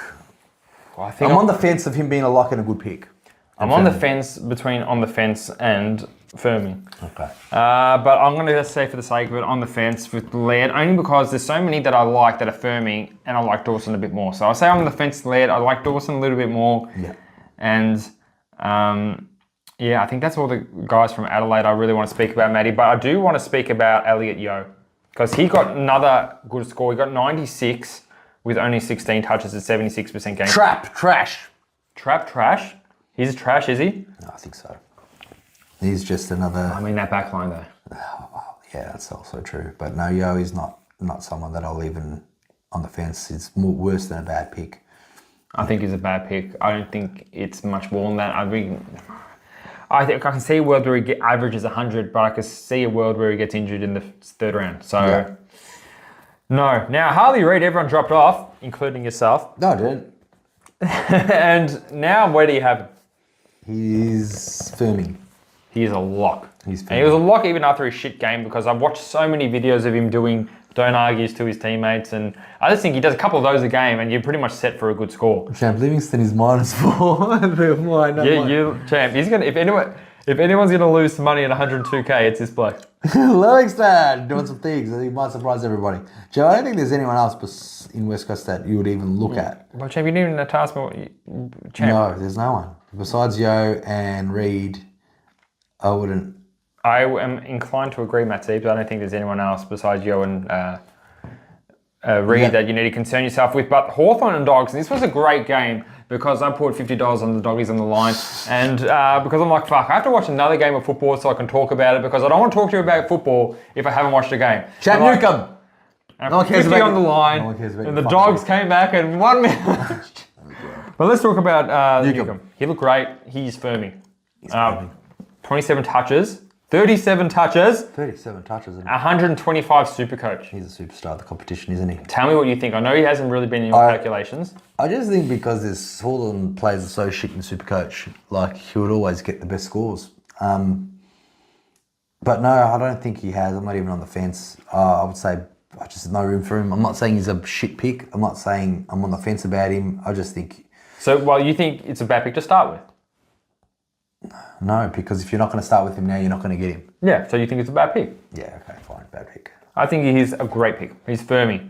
Well, I think I'm on the fence of him being a lock and a good pick. I'm on the fence between on the fence and firming. Okay. But I'm going to just say for the sake of it, on the fence with Laird, only because there's so many that I like that are firming, and I like Dawson a bit more. So I'll say I'm on the fence with Laird. I like Dawson a little bit more. Yeah. And I think that's all the guys from Adelaide I really want to speak about, Matty. But I do want to speak about Elliot Yeo, because he got another good score. He got 96 with only 16 touches at 76% game. Trash. Trash? He's trash, is he? No, I think so. He's just another... I mean, that back line, though. Yeah, that's also true. But no, Yo is not someone that I'll even on the fence. It's worse than a bad pick. I think he's a bad pick. I don't think it's much more than that. I think I can see a world where he averages 100, but I can see a world where he gets injured in the third round. So, No. Now, Harley Reid, everyone dropped off, including yourself. No, I didn't. And now, where do you have him? He's firming. He is a lock. He's and he was a lock even after his shit game, because I've watched so many videos of him doing don't argues to his teammates, and I just think he does a couple of those a game and you're pretty much set for a good score. Champ, Livingston is -4. You champ. He's gonna if anyone's gonna lose some money at 102k, it's this bloke. Livingston doing some things. He might surprise everybody. Joe, I don't think there's anyone else in West Coast that you would even look at. Well, champ, you didn't even task me. Champ. No, there's no one besides Yo and Reid. I wouldn't. I am inclined to agree, Matt Seeps. I don't think there's anyone else besides Yo and Reid that you need to concern yourself with. But Hawthorn and Dogs, and this was a great game because I poured $50 on the Doggies on the line, and because I'm like, fuck, I have to watch another game of football so I can talk about it, because I don't want to talk to you about football if I haven't watched a game. Champ like, Newcomb. No one cares about on the line, and the Dogs came back and 1 minute. But let's talk about Newcomb. He looked great. He's firming. 27 touches. 37 touches. 37 touches. 125 SuperCoach. He's a superstar of the competition, isn't he? Tell me what you think. I know he hasn't really been in your calculations. I just think because there's Hawthorn players are so shit in SuperCoach, like he would always get the best scores. But no, I don't think he has. I'm not even on the fence. I would say I just no room for him. I'm not saying he's a shit pick. I'm not saying I'm on the fence about him. I just think... So, well, you think it's a bad pick to start with? No, because if you're not going to start with him now, you're not going to get him. Yeah, so you think it's a bad pick? Yeah, okay, fine, bad pick. I think he's a great pick. He's firming.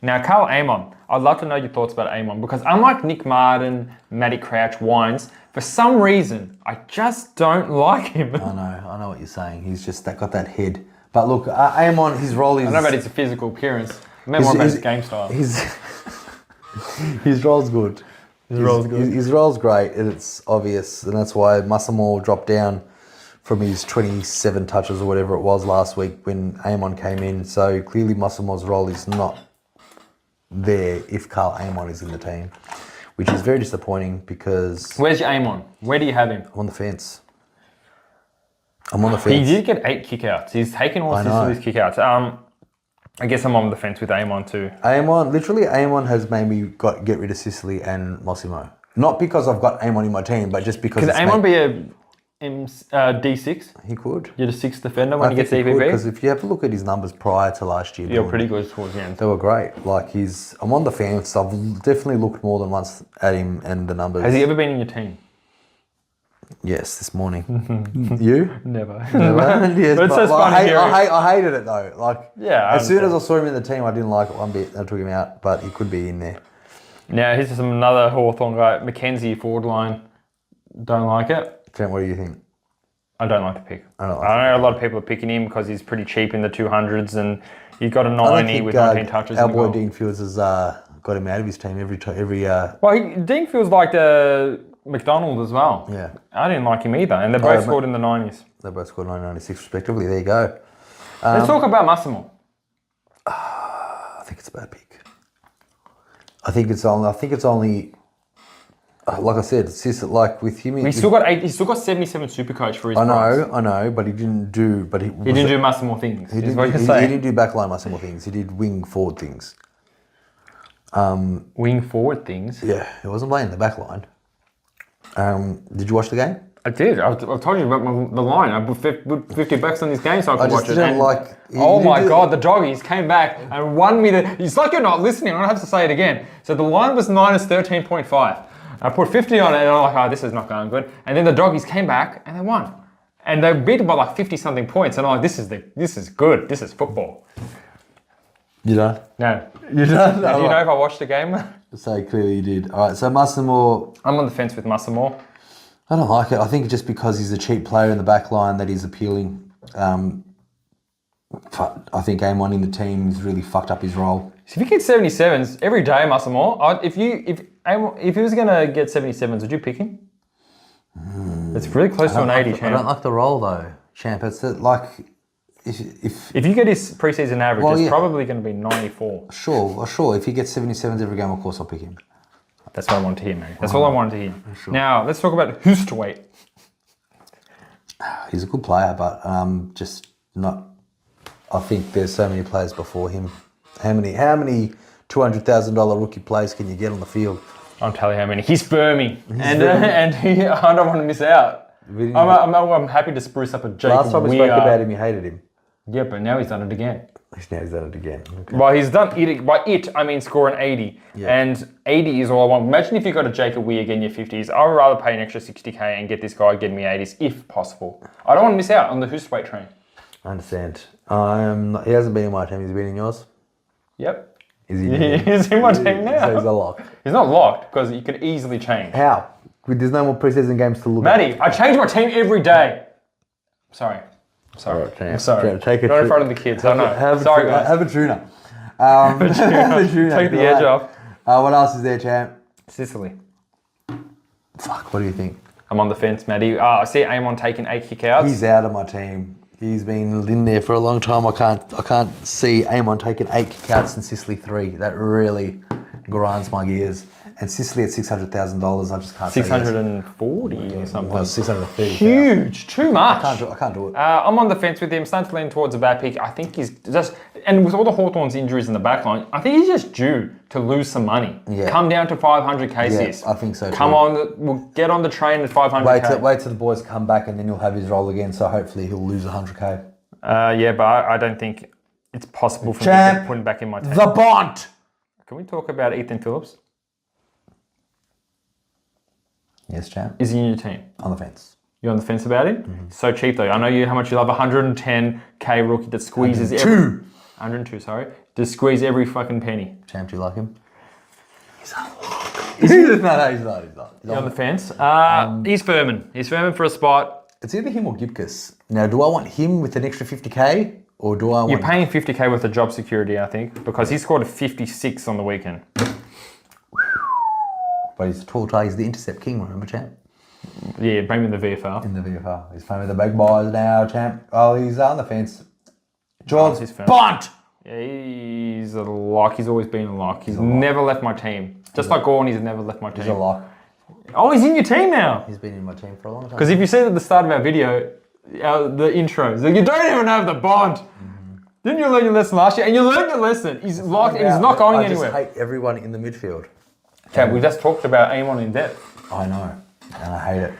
Now, Carl Amon. I'd love to know your thoughts about Amon because unlike Nick Martin, Matty Crouch, Wines, for some reason, I just don't like him. I know what you're saying. He's just got that head. But look, Amon, his role is... I know about his physical appearance. I meant more about his game style. His role's good. His role's great, and it's obvious, and that's why Massimo dropped down from his 27 touches or whatever it was last week when Amon came in. So clearly Massimo's role is not there if Carl Amon is in the team, which is very disappointing because... Where's your Amon? Where do you have him? I'm on the fence. I'm on the fence. He did get 8 kickouts. He's taken all Sicily's kickouts. I guess I'm on the fence with Amon too. Amon has made me get rid of Sicily and Massimo. Not because I've got Amon in my team, but just because... Could Amon be a D6? He could. You're the 6th defender when he gets EPB? Because if you have a look at his numbers prior to last year... You're pretty good towards the end. They were great. I'm on the fence. I've definitely looked more than once at him and the numbers. Has he ever been in your team? Yes, this morning. You? Never. Yes, but it's just funny I hated it though. As soon as I saw him in the team, I didn't like it one bit. I took him out, but he could be in there. Now, here's another Hawthorn guy. Mackenzie, forward line. Don't like it. Trent, what do you think? I don't like the pick. I know a lot of people are picking him because he's pretty cheap in the 200s and he's got a 90 with 19 touches. Our boy Dean Fields has got him out of his team every. Dean Fields like the McDonald as well. Yeah. I didn't like him either, and they both scored in the 90s. They both scored 96 respectively. There you go. Let's talk about Massimo. I think it's a bad pick. I think it's only. Like I said, it's just like with him. He's still got 77 SuperCoach for his price. I know, but he didn't do. He didn't do Massimo things. He didn't do backline Massimo things. He did wing forward things. Wing forward things. Yeah, he wasn't playing the backline. Did you watch the game? I did. I've told you about the line. I put $50 on this game so I could watch it. God, the doggies came back and won me It's like you're not listening. I don't have to say it again. So the line was minus 13.5. I put 50 on it and I'm like, this is not going good. And then the doggies came back and they won. And they beat it by like 50 something points. And I'm like, this is good. This is football. You done? No. You done? Do you know if I watched the game? So clearly you did. All right, so Massimo... I'm on the fence with Massimo. I don't like it. I think just because he's a cheap player in the back line that is appealing. I think Amon in the team has really fucked up his role. So if you get 77s every day, Massimo, if he was going to get 77s, would you pick him? It's really close to an 80, Champ. I don't like the role though, Champ. It's like... If you get his preseason average, it's probably going to be 94. Sure. If he gets 77s every game, of course I'll pick him. That's what I wanted to hear, man. That's all I wanted to hear. Sure. Now, let's talk about Hustwaite. He's a good player, but just not... I think there's so many players before him. How many $200,000 rookie players can you get on the field? I'll tell you how many. He's Fermi. I don't want to miss out. I'm happy to spruce up a Jacob Last time we spoke about him, you hated him. Yeah, but now he's done it again. Okay. Well, he's done it. By it, I mean scoring 80. Yeah. And 80 is all I want. Imagine if you got a Jacob Weir getting your 50s. I would rather pay an extra 60k and get this guy getting me 80s if possible. I don't want to miss out on the Hustwaite train. I understand. He hasn't been in my team. He's been in yours? Yep. Is he? He's in my team now. So he's a lock. He's not locked because you can easily change. How? There's no more preseason games to look at. Matty, I change my team every day. Sorry. I'm sorry. Not in front of the kids. I know. Sorry, guys. Have a tuna. Have a tuna. Take the edge off. What else is there, champ? Sicily. Fuck, what do you think? I'm on the fence, Matty. I see Amon taking 8 kickouts. He's out of my team. He's been in there for a long time. I can't see Amon taking 8 kickouts and Sicily 3. That really grinds my gears. And Sicily at $600,000, I just can't see 640 or something. Well, 630. Huge, too much. I can't do it. I'm on the fence with him. Starting to lean towards a bad pick. I think he's just, and with all the Hawthorn's injuries in the back line, I think he's just due to lose some money. Yeah. Come down to 500k. Yeah, I think so too. We'll get on the train at 500k. Wait till the boys come back and then he'll have his role again. So hopefully he'll lose 100k. Yeah, but I don't think it's possible for me to put him back in my team. The Bont. Can we talk about Ethan Phillips? Yes, champ. Is he in your team? On the fence. You're on the fence about it? Mm-hmm. So cheap though. I know how much you love 110k rookie that squeezes 102, just squeeze every fucking penny. Champ, do you like him? He's a lock. He's not. He's on the fence. He's firming. He's firming for a spot. It's either him or Gibcus. Now, do I want him with an extra 50k, or do I want... You're paying 50k with the job security, I think, because he scored a 56 on the weekend. But he's tall try. He's the intercept king, remember, champ? Yeah, bring him in the VFR. In the VFR. He's playing with the big boys now, champ. Oh, he's on the fence. George, bunt! Yeah, he's a lock. He's always been a lock. He's never left my team. Just like Gordon, he's never left my team. He's a lock. Oh, he's in your team now. He's been in my team for a long time. Because if you see at the start of our video, the intros, like, you don't even have the bond. Didn't you learn your lesson last year? And you learned your lesson. He's locked and he's not going anywhere. I just hate everyone in the midfield. Okay, we just talked about Amon in depth. I know, and I hate it.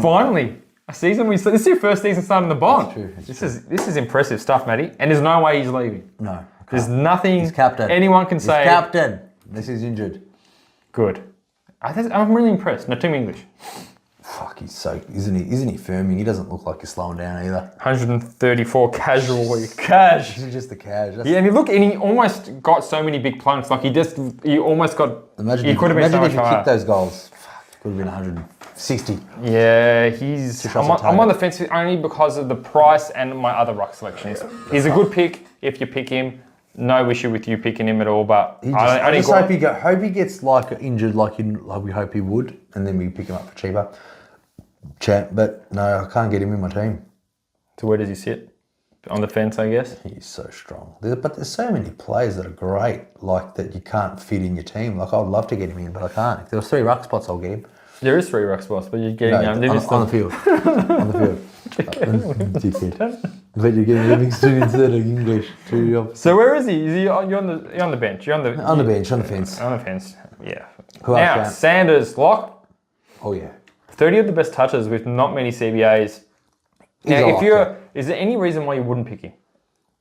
Finally, a season this is your first season starting the bond. That's true. This is impressive stuff, Matty. And there's no way he's leaving. No. There's nothing He's captain. anyone can say. He's captain. This is injured. Good. I'm really impressed. No, team English. Fuck, he's so... Isn't he firming? He doesn't look like he's slowing down either. 134 casual week. Cash. This is just the cash. Yeah, and he almost got so many big plunks. Like he almost got... Imagine he could have been so much if he higher. kicked those goals. Fuck, could have been 160. Yeah, I'm on the fence only because of the price and my other ruck selections. He's a good pick if you pick him. No issue with you picking him at all, but I just hope he gets like injured like we hope he would, and then we pick him up for cheaper. But no, I can't get him in my team. So where does he sit? On the fence, I guess? He's so strong. But there's so many players that are great, like that you can't fit in your team. Like, I would love to get him in, but I can't. If there was 3 ruck spots, I'll get him. There is 3 ruck spots, but you're getting on the field. On the field. Dickhead. But you're getting Livingston instead of English. So where is he? Is he on the bench? You're on the bench, on the fence. On the fence, yeah. Who now, else, Sanders, lock. Oh, yeah. 30 of the best touches with not many CBAs. Now, is there any reason why you wouldn't pick him?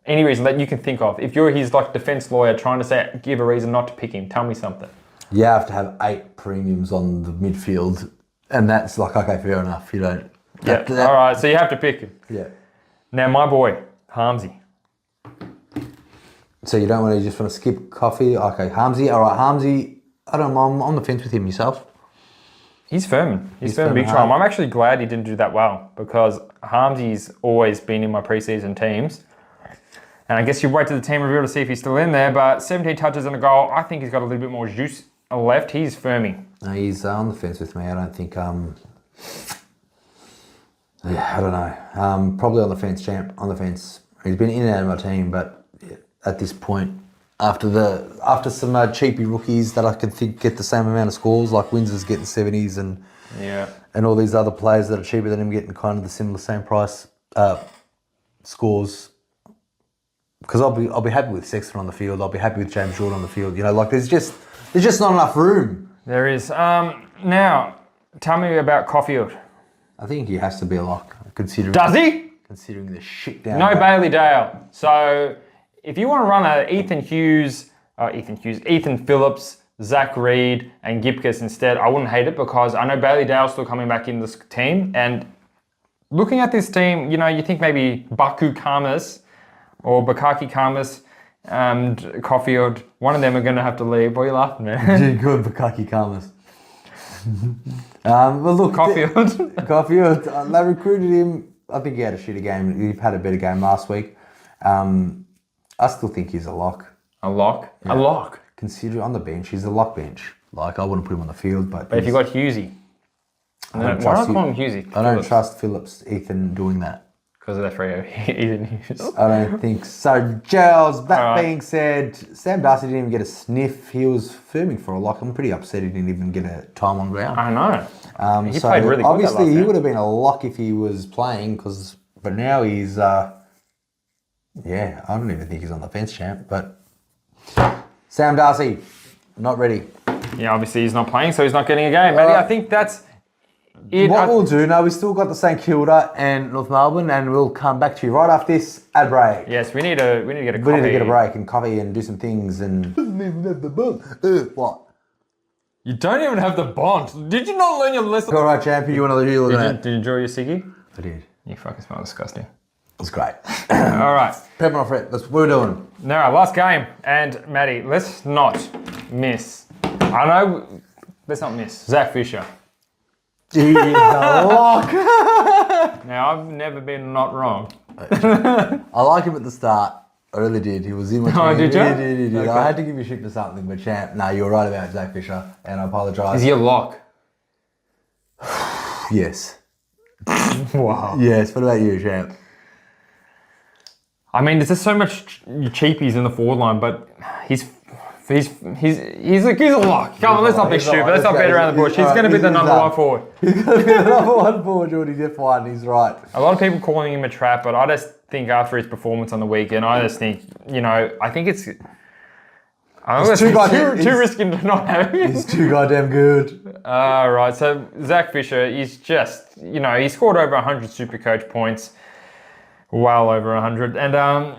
Any reason that you can think of? If you're his defense lawyer trying to give a reason not to pick him, tell me something. You have to have 8 premiums on the midfield, and that's like, okay, fair enough. You don't. All right, so you have to pick him. Yeah. Now, my boy, Harmsy. So you don't just want to skip Coffee? Okay, Harmsy. All right, Harmsy. I don't know. I'm on the fence with him yourself. He's firming. He's firming big time. I'm actually glad he didn't do that well because Harmsy's always been in my preseason teams. And I guess you wait to the team review to see if he's still in there, but 17 touches and a goal. I think he's got a little bit more juice left. He's firming. No, he's on the fence with me. I don't think... Yeah, I don't know. Probably on the fence, champ. On the fence. He's been in and out of my team, but at this point, after some cheapy rookies that I can think get the same amount of scores, like Windsor's getting 70s and all these other players that are cheaper than him getting kind of the same price scores. Because I'll be happy with Sexton on the field. I'll be happy with James Jordan on the field. You know, like there's just not enough room. There is. Now, tell me about Caulfield. I think he has to be a lock, considering... Does he? Considering the shit down. No Bailey Dale. So, if you want to run a Ethan Phillips, Zach Reed, and Gibcus instead, I wouldn't hate it because I know Bailey Dale's still coming back in this team. And looking at this team, you know, you think maybe Baku Kamas or Bakaki Kamas and Caulfield, one of them are going to have to leave. What are you laughing at? Good Bakaki Kamas. Well, look, Caulfield, they recruited him. I think he had a shitter game. He had a better game last week. I still think he's a lock. A lock? Yeah. A lock? Consider on the bench. He's a lock bench. Like, I wouldn't put him on the field, but if you got Hughesy. Why don't I call him Hughesy? I don't trust Phillips, Ethan, doing that. Because of that free Ethan Hughes. I don't think so. Giles, that being said, Sam Darcy didn't even get a sniff. He was firming for a lock. I'm pretty upset he didn't even get a time on ground. I know. He played really good. Obviously, he would have been a lock if he was playing, but now he's, I don't even think he's on the fence, champ. But Sam Darcy, not ready. Yeah, obviously he's not playing, so he's not getting a game. Matty, I think that's it. What we'll do now, we still got the St Kilda and North Melbourne, and we'll come back to you right after this ad break. Yes, we need to get a coffee. We need to get a break and coffee and do some things and... What? You don't even have the bond. Did you not learn your lesson? All right, champion, you want to do that? Did you enjoy your ciggy? I did. You fucking smell disgusting. It was great. All right. Pepper off it. That's what we're doing. Now, last game. And Matty, let's not miss I know. Let's not miss. Zach Fisher. He's a lock. Now, I've never been not wrong. I like him at the start. I really did. He was in my team. Oh, did you? He did. Okay. I had to give you shit for something, but champ, no, you're right about Zach Fisher, and I apologise. Is he a lock? Yes. Wow. Yes. What about you, champ? I mean, there's just so much cheapies in the forward line, but he's a lock. Come on, let's not be stupid. Let's not beat around the bush. He's going to be the number one forward. He's going to be the number one forward, Jordy. Just fine. He's right. A lot of people calling him a trap, but I just think after his performance on the weekend, I just think, I think it's... It's too risky to not have him. He's too goddamn good. Right, so Zach Fisher, he's just, he scored over 100 SuperCoach points. Well over 100. And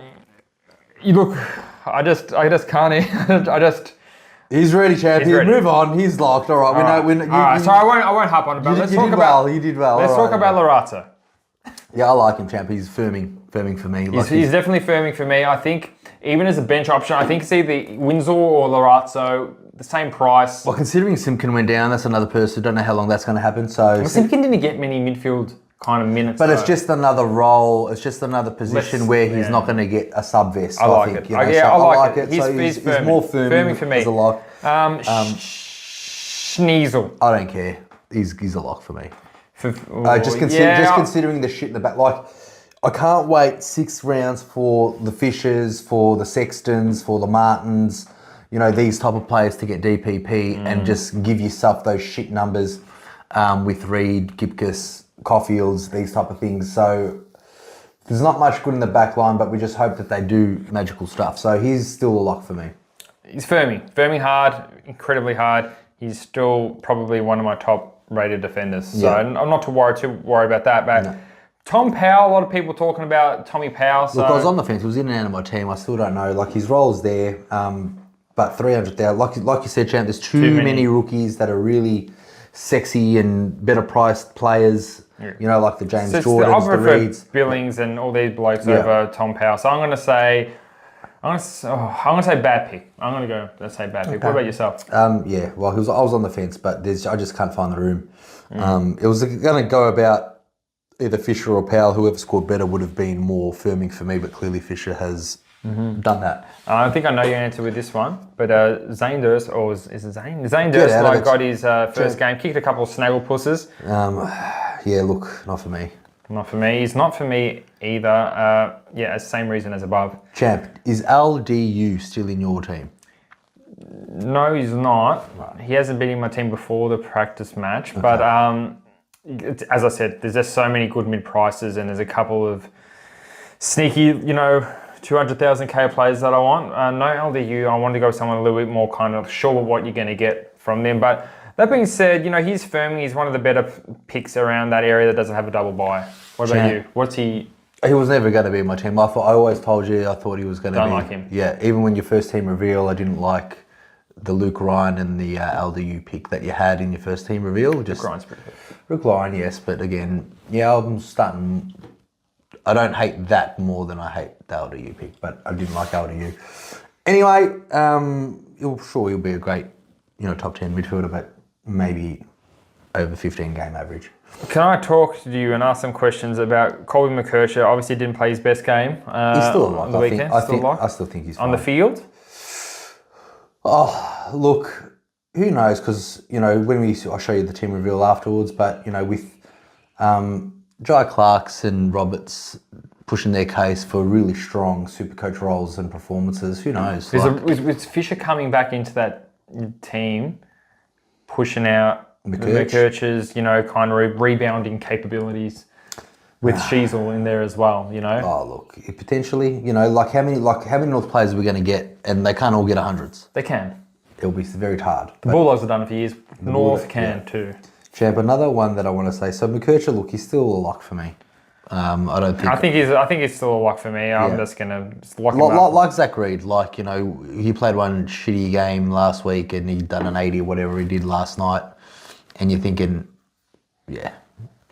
you look, I just can't. He's ready, champ. He's ready. Move on. He's locked. All right. All right. So I won't hop on about. You did well. Let's talk about Larata. Yeah, I like him, champ. He's firming for me. He's definitely firming for me. I think even as a bench option, I think it's either Winsor or Larata, the same price. Well, considering Simpkin went down, that's another person. Don't know how long that's going to happen. So Simpkin didn't get many midfield kind of minutes. But it's just another role. It's just another position where he's not going to get a sub vest. I like it. I like it. He's more firming for me. As a lock. Schneasel. I don't care. He's a lock for me. Just considering the shit in the back. Like, I can't wait 6 rounds for the Fishers, for the Sextons, for the Martins. These type of players to get DPP and just give yourself those shit numbers with Reid, Gipkus, Caulfields, these type of things. So there's not much good in the back line, but we just hope that they do magical stuff. So he's still a lock for me. He's firming hard, incredibly hard. He's still probably one of my top rated defenders. So I'm not too worried about that. But Tom Powell, a lot of people talking about Tommy Powell. So. Look, I was on the fence. He was in and out of my team. I still don't know. Like, his role's there, but 300,000. Like you said, champ, there's too many rookies that are really sexy and better priced players. Yeah. Like the James Jordans, the Reids. Billings and all these blokes over Tom Powell. So I'm going to say bad pick. Let's say bad pick. Okay. What about yourself? Well, I was on the fence, but I just can't find the room. It was going to go about either Fisher or Powell. Whoever scored better would have been more firming for me, but clearly Fisher has done that. I think I know your answer with this one, but Zane Durst, or is it Zane? Zane Durst got his first game, kicked a couple of snaggle pusses. Look, not for me. Not for me. He's not for me either. Same reason as above. Champ, is LDU still in your team? No, he's not. Right. He hasn't been in my team before the practice match, but as I said, there's just so many good mid prices, and there's a couple of sneaky, 200,000 K players that I want. No LDU. I want to go with someone a little bit more kind of sure what you're going to get from them. But that being said, he's firming. He's one of the better picks around that area that doesn't have a double buy. What about you? What's he? He was never going to be in my team. I always told you I thought he was going to be. Don't like him. Yeah, even when your first team reveal, I didn't like the Luke Ryan and the LDU pick that you had in your first team reveal. Just Luke Ryan's pretty good. Luke Ryan, yes, but again, I'm starting. I don't hate that more than I hate the LDU pick, but I didn't like LDU. Anyway, he'll be a great, top 10 midfielder, but maybe over 15 game average. Can I talk to you and ask some questions about Colby McKercher? Obviously didn't play his best game. He's still a lock. On the weekend. I still think he's fine. On the field? Oh, look, who knows? Because, I'll show you the team reveal afterwards, but, with Jai Clarks and Roberts pushing their case for really strong SuperCoach roles and performances, who knows? With Fisher coming back into that team, pushing out McKercher's, kind of rebounding capabilities with Sheasel in there as well, Oh, look, potentially, how many North players are we going to get, and they can't all get 100s? They can. It'll be very hard. The Bulldogs have done it for years. North can too. Champ, another one that I want to say. So McKercher, look, he's still a lock for me. I don't think. I think he's still a lock for me. I'm just gonna lock him up. Like Zach Reid, he played one shitty game last week and he done an 80 or whatever he did last night, and you're thinking, you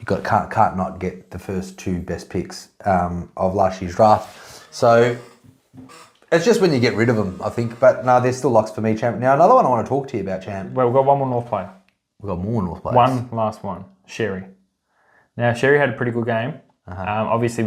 can't not get the first 2 best picks of last year's draft. So It's just when you get rid of them, I think. But no, they're still locks for me, champ. Now, another one I want to talk to you about, champ. Well, we've got one more North player. We've got more North players. One last one, Sherry. Now, Sherry had a pretty good game. Obviously,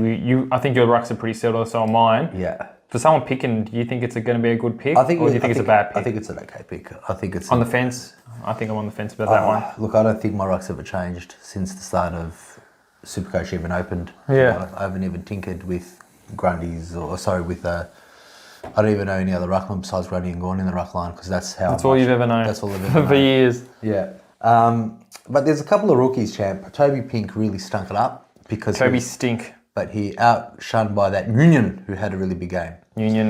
I think your rucks are pretty similar, so are mine. Yeah. For someone picking, do you think it's going to be a good pick? Or do you think it's a bad pick? I think it's an okay pick. I think it's... On the fence? I think I'm on the fence about that one. Look, I don't think my rucks ever changed since the start of SuperCoach even opened. Yeah. I haven't even tinkered with Grundy's I don't even know any other ruckman besides Grundy and Gorn in the ruck line because that's all you've ever known. That's all I've ever known. For years. Yeah. But there's a couple of rookies, champ. Toby Pink really stunk it up because... Toby stink. But he outshunned by that Union, who had a really big game. Union.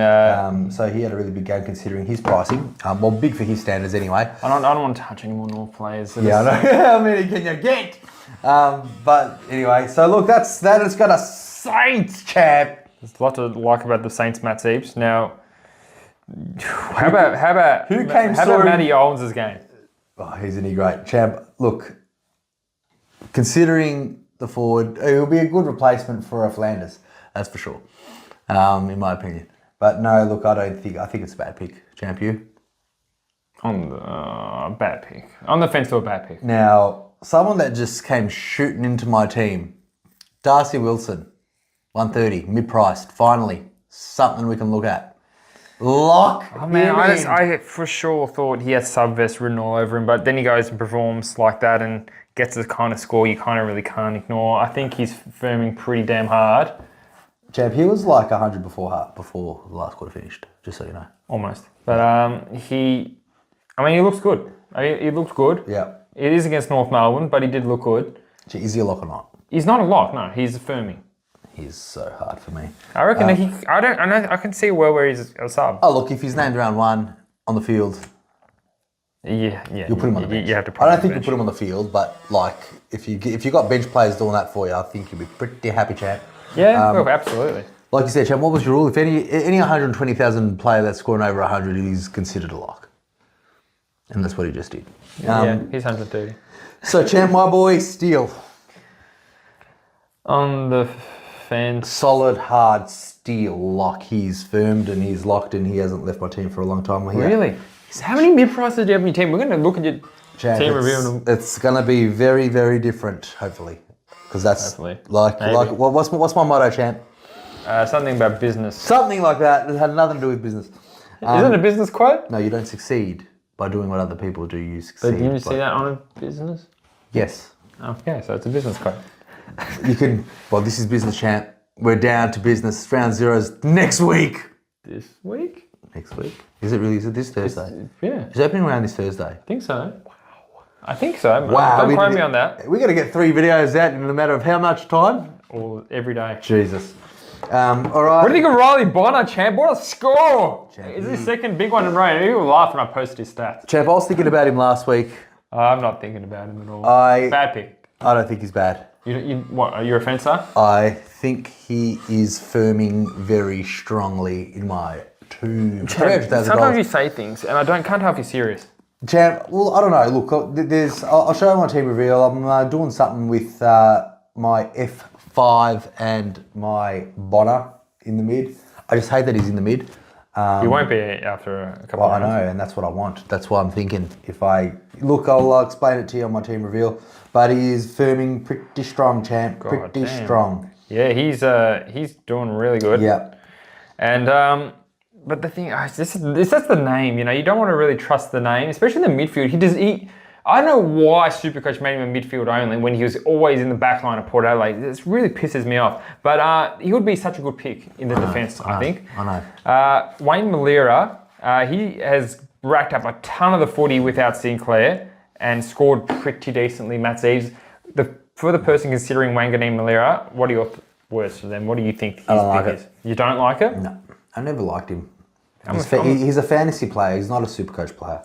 So he had a really big game considering his pricing. Well, big for his standards anyway. I don't want to touch any more North players. Yeah, I know. How many can you get? But anyway, so look, that has got a Saints, champ. There's a lot to like about the Saints, Matt Seeps. Now, how about Matty Owens' game? Oh, isn't he great, champ? Look, considering the forward, it will be a good replacement for a Flanders, that's for sure, in my opinion. But no, look, I think it's a bad pick, champ. You? On the bad pick. On the fence to a bad pick. Now, someone that just came shooting into my team, Darcy Wilson, 130, mid-priced, finally, something we can look at. Lock. Oh man, I for sure thought he had sub-vest written all over him, but then he goes and performs like that and gets the kind of score you kind of really can't ignore. I think he's firming pretty damn hard. Champ, he was like 100 before the last quarter finished, just so you know. Almost. But he looks good. He looks good. Yeah. It is against North Melbourne, but he did look good. Is he a lock or not? He's not a lock, no. He's firming. He's so hard for me. I reckon I can see a world where he's a sub. Oh, look, if he's named round one on the field... Yeah. You'll put him on the bench. You have to I don't think you put him on the field, but like if you got bench players doing that for you, I think you'll be pretty happy, champ. Yeah, well, absolutely. Like you said, champ, what was your rule? If any 120,000 player that's scoring over 100 is considered a lock, and that's what he just did. Yeah, he's 130. So, champ, my boy, Steele. On the fence. Solid, hard Steele lock. He's firmed and he's locked and he hasn't left my team for a long time. Really? How many mid-prices do you have in your team? We're going to look at your team review. It's going to be very, very different, hopefully. Because that's hopefully. What's my motto, champ? Something about business. Something like that. It had nothing to do with business. Isn't it a business quote? No, you don't succeed by doing what other people do. You succeed. But you see that on a business? Yes. Okay, so it's a business quote. This is business, champ. We're down to business. Round zeros next week. This week? Next week. Is it really? Is it this Thursday? Yeah. It's opening around this Thursday. I think so. Wow. I think so. Wow. Don't quote me on that. We're going to get 3 videos out in a matter of how much time? Or every day. Jesus. All right. What do you think of Riley Bonner, champ? What a score! Champ, is his second big one in a row. He will laugh when I post his stats. Champ, I was thinking about him last week. I'm not thinking about him at all. Bad pick. I don't think he's bad. What, are you a fencer? I think he is firming very strongly in my team. Sometimes you say things and I can't tell if you're serious. Champ, well, I don't know. Look, I'll show you my team reveal. I'm doing something with my F5 and my Bonner in the mid. I just hate that he's in the mid. You won't be after a couple of rounds. I know, and that's what I want. That's why I'm thinking. I'll explain it to you on my team reveal. But he is firming pretty strong, champ. Pretty strong. Yeah, he's doing really good. Yeah. And but the thing, it's just the name. You know, you don't want to really trust the name, especially in the midfield. I don't know why SuperCoach made him a midfield only when he was always in the back line of Port Adelaide. This really pisses me off. But he would be such a good pick in the defence, I think. I know. Wayne Malira, he has racked up a ton of the footy without Sinclair and scored pretty decently. Matt Eves, for the person considering Wanganeen Malira, what are your words for them? What do you think his pick is? You don't like it? No, I never liked him. He's a fantasy player. He's not a SuperCoach player.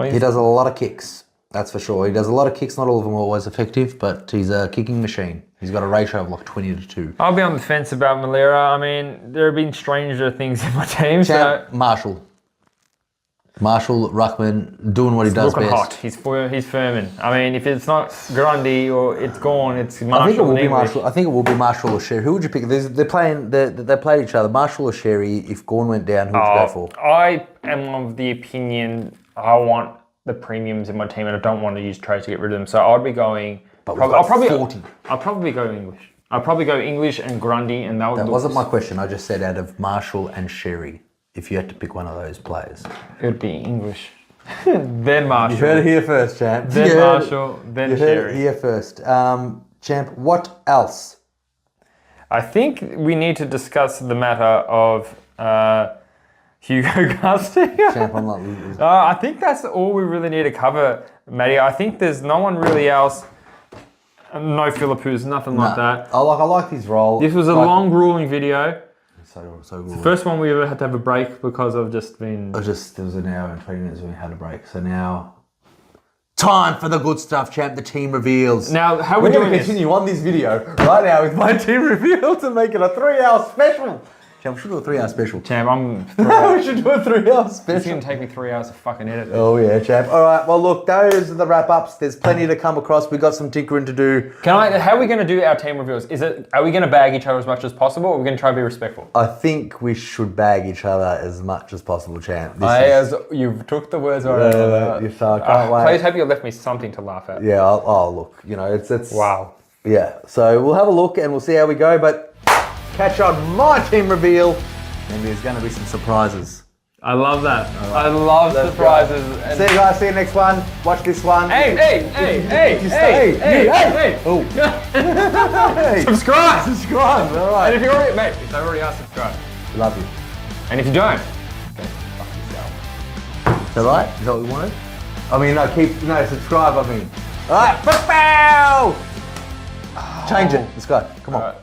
He does a lot of kicks, that's for sure. He does a lot of kicks. Not all of them are always effective, but he's a kicking machine. He's got a ratio of like 20-2. I'll be on the fence about Malira. I mean, there have been stranger things in my team. Marshall. Marshall, Ruckman, doing what he does Looking best. hot. He's firming. I mean, if it's not Grundy or it's gone, it's Marshall. I think it will be English. Marshall. I think it will be Marshall or Sherry. Who would you pick? They played each other. Marshall or Sherry. If Gawn went down, who would you go for? I am of the opinion I want the premiums in my team, and I don't want to use trades to get rid of them. So I'd be going. I'll probably go English. I'll probably go English and Grundy, and that wasn't my question. I just said out of Marshall and Sherry, if you had to pick one of those players, it would be English. Then Marshall. You heard it here first, champ. Then Marshall. Then you Sherry. heard it here first, champ. What else? I think we need to discuss the matter of Hugo Gusty. Champ, I'm not. I think that's all we really need to cover, Matty. I think there's no one really else. No Philippus, nothing like that. I like his role. This was a long, grueling video. So good. First one we ever had to have a break because I've just been. There was an hour and 20 minutes when we had a break. So now, time for the good stuff, champ. The team reveals. Now, how we're we going doing to continue on this video right now with my team reveal to make it a 3-hour special. Champ, we should do a 3-hour special. Champ, we should do a 3-hour special. It's going to take me 3 hours to fucking edit this. Oh yeah, champ. All right. Well, look, those are the wrap-ups. There's plenty to come across. We got some tinkering to do. How are we going to do our team reveals? Are we going to bag each other as much as possible, or are we going to try to be respectful? I think we should bag each other as much as possible, champ. You took the words right out of my mouth. I can't wait. Please hope you left me something to laugh at. Yeah. Look. You know, it's wow. Yeah. So we'll have a look and we'll see how we go. But catch on my team reveal. And there's going to be some surprises. I love that. Right. I love surprises. See you guys. See you next one. Watch this one. Hey. Oh. Subscribe. All right. And if they already are, subscribe. Love you. And if you don't, go fuck yourself. Is that right? Is that what we wanted? I mean, subscribe. I mean. All right. Change it. Let's go. Come on.